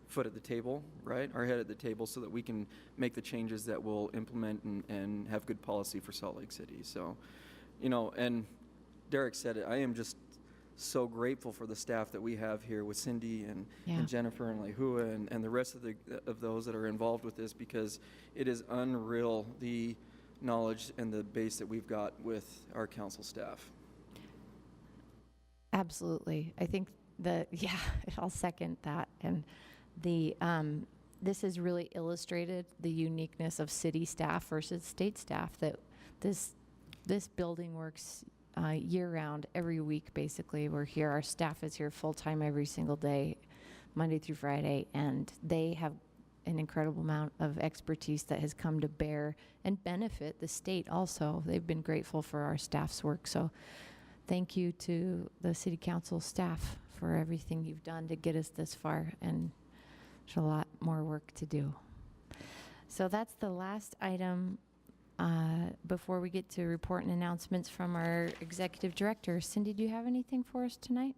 foot at the table, right? Our head at the table, so that we can make the changes that will implement and have good policy for Salt Lake City. So, and Derek said it, I am just so grateful for the staff that we have here with Cindy and Jennifer and Lehua and the rest of those that are involved with this, because it is unreal the knowledge and the base that we've got with our council staff. Absolutely. I think I'll second that. And this has really illustrated the uniqueness of city staff versus state staff, that this building works year-round, every week, basically. We're here. Our staff is here full-time every single day, Monday through Friday, and they have an incredible amount of expertise that has come to bear and benefit the state also. They've been grateful for our staff's work. So thank you to the City Council staff for everything you've done to get us this far, and there's a lot more work to do. So that's the last item before we get to report and announcements from our executive director. Cindy, do you have anything for us tonight?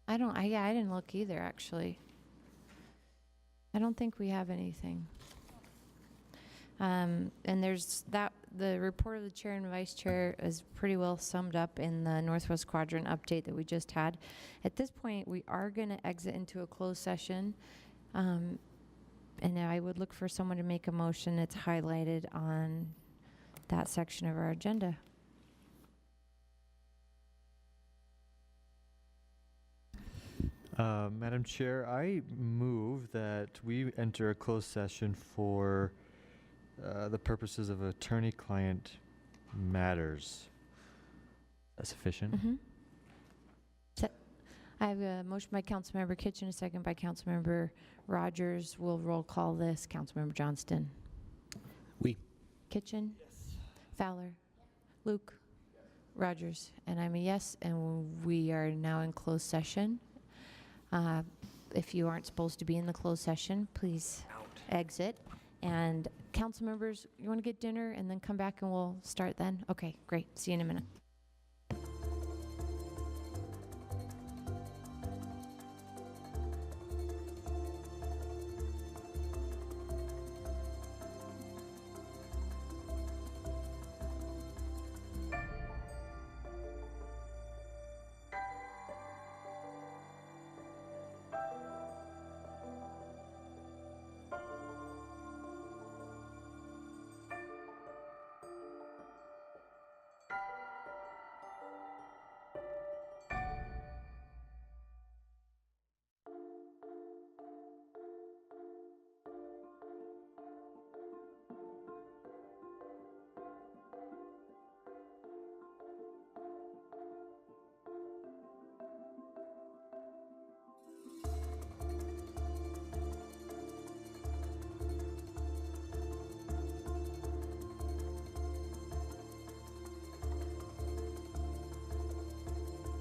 I didn't look either, actually. I don't think we have anything. And there's the report of the chair and vice chair is pretty well summed up in the Northwest Quadrant update that we just had. At this point, we are going to exit into a closed session. And I would look for someone to make a motion that's highlighted on that section of our agenda. Madam Chair, I move that we enter a closed session for the purposes of attorney-client matters. That's sufficient? Mm-hmm. I have a motion by Councilmember Kitchen, a second by Councilmember Rogers. We'll roll call this. Councilmember Johnston. Oui. Kitchen? Yes. Fowler? Luke? Yes. Rogers? And I'm a yes, and we are now in closed session. If you aren't supposed to be in the closed session, please exit. And council members, you want to get dinner and then come back and we'll start then? Okay, great. See you in a minute.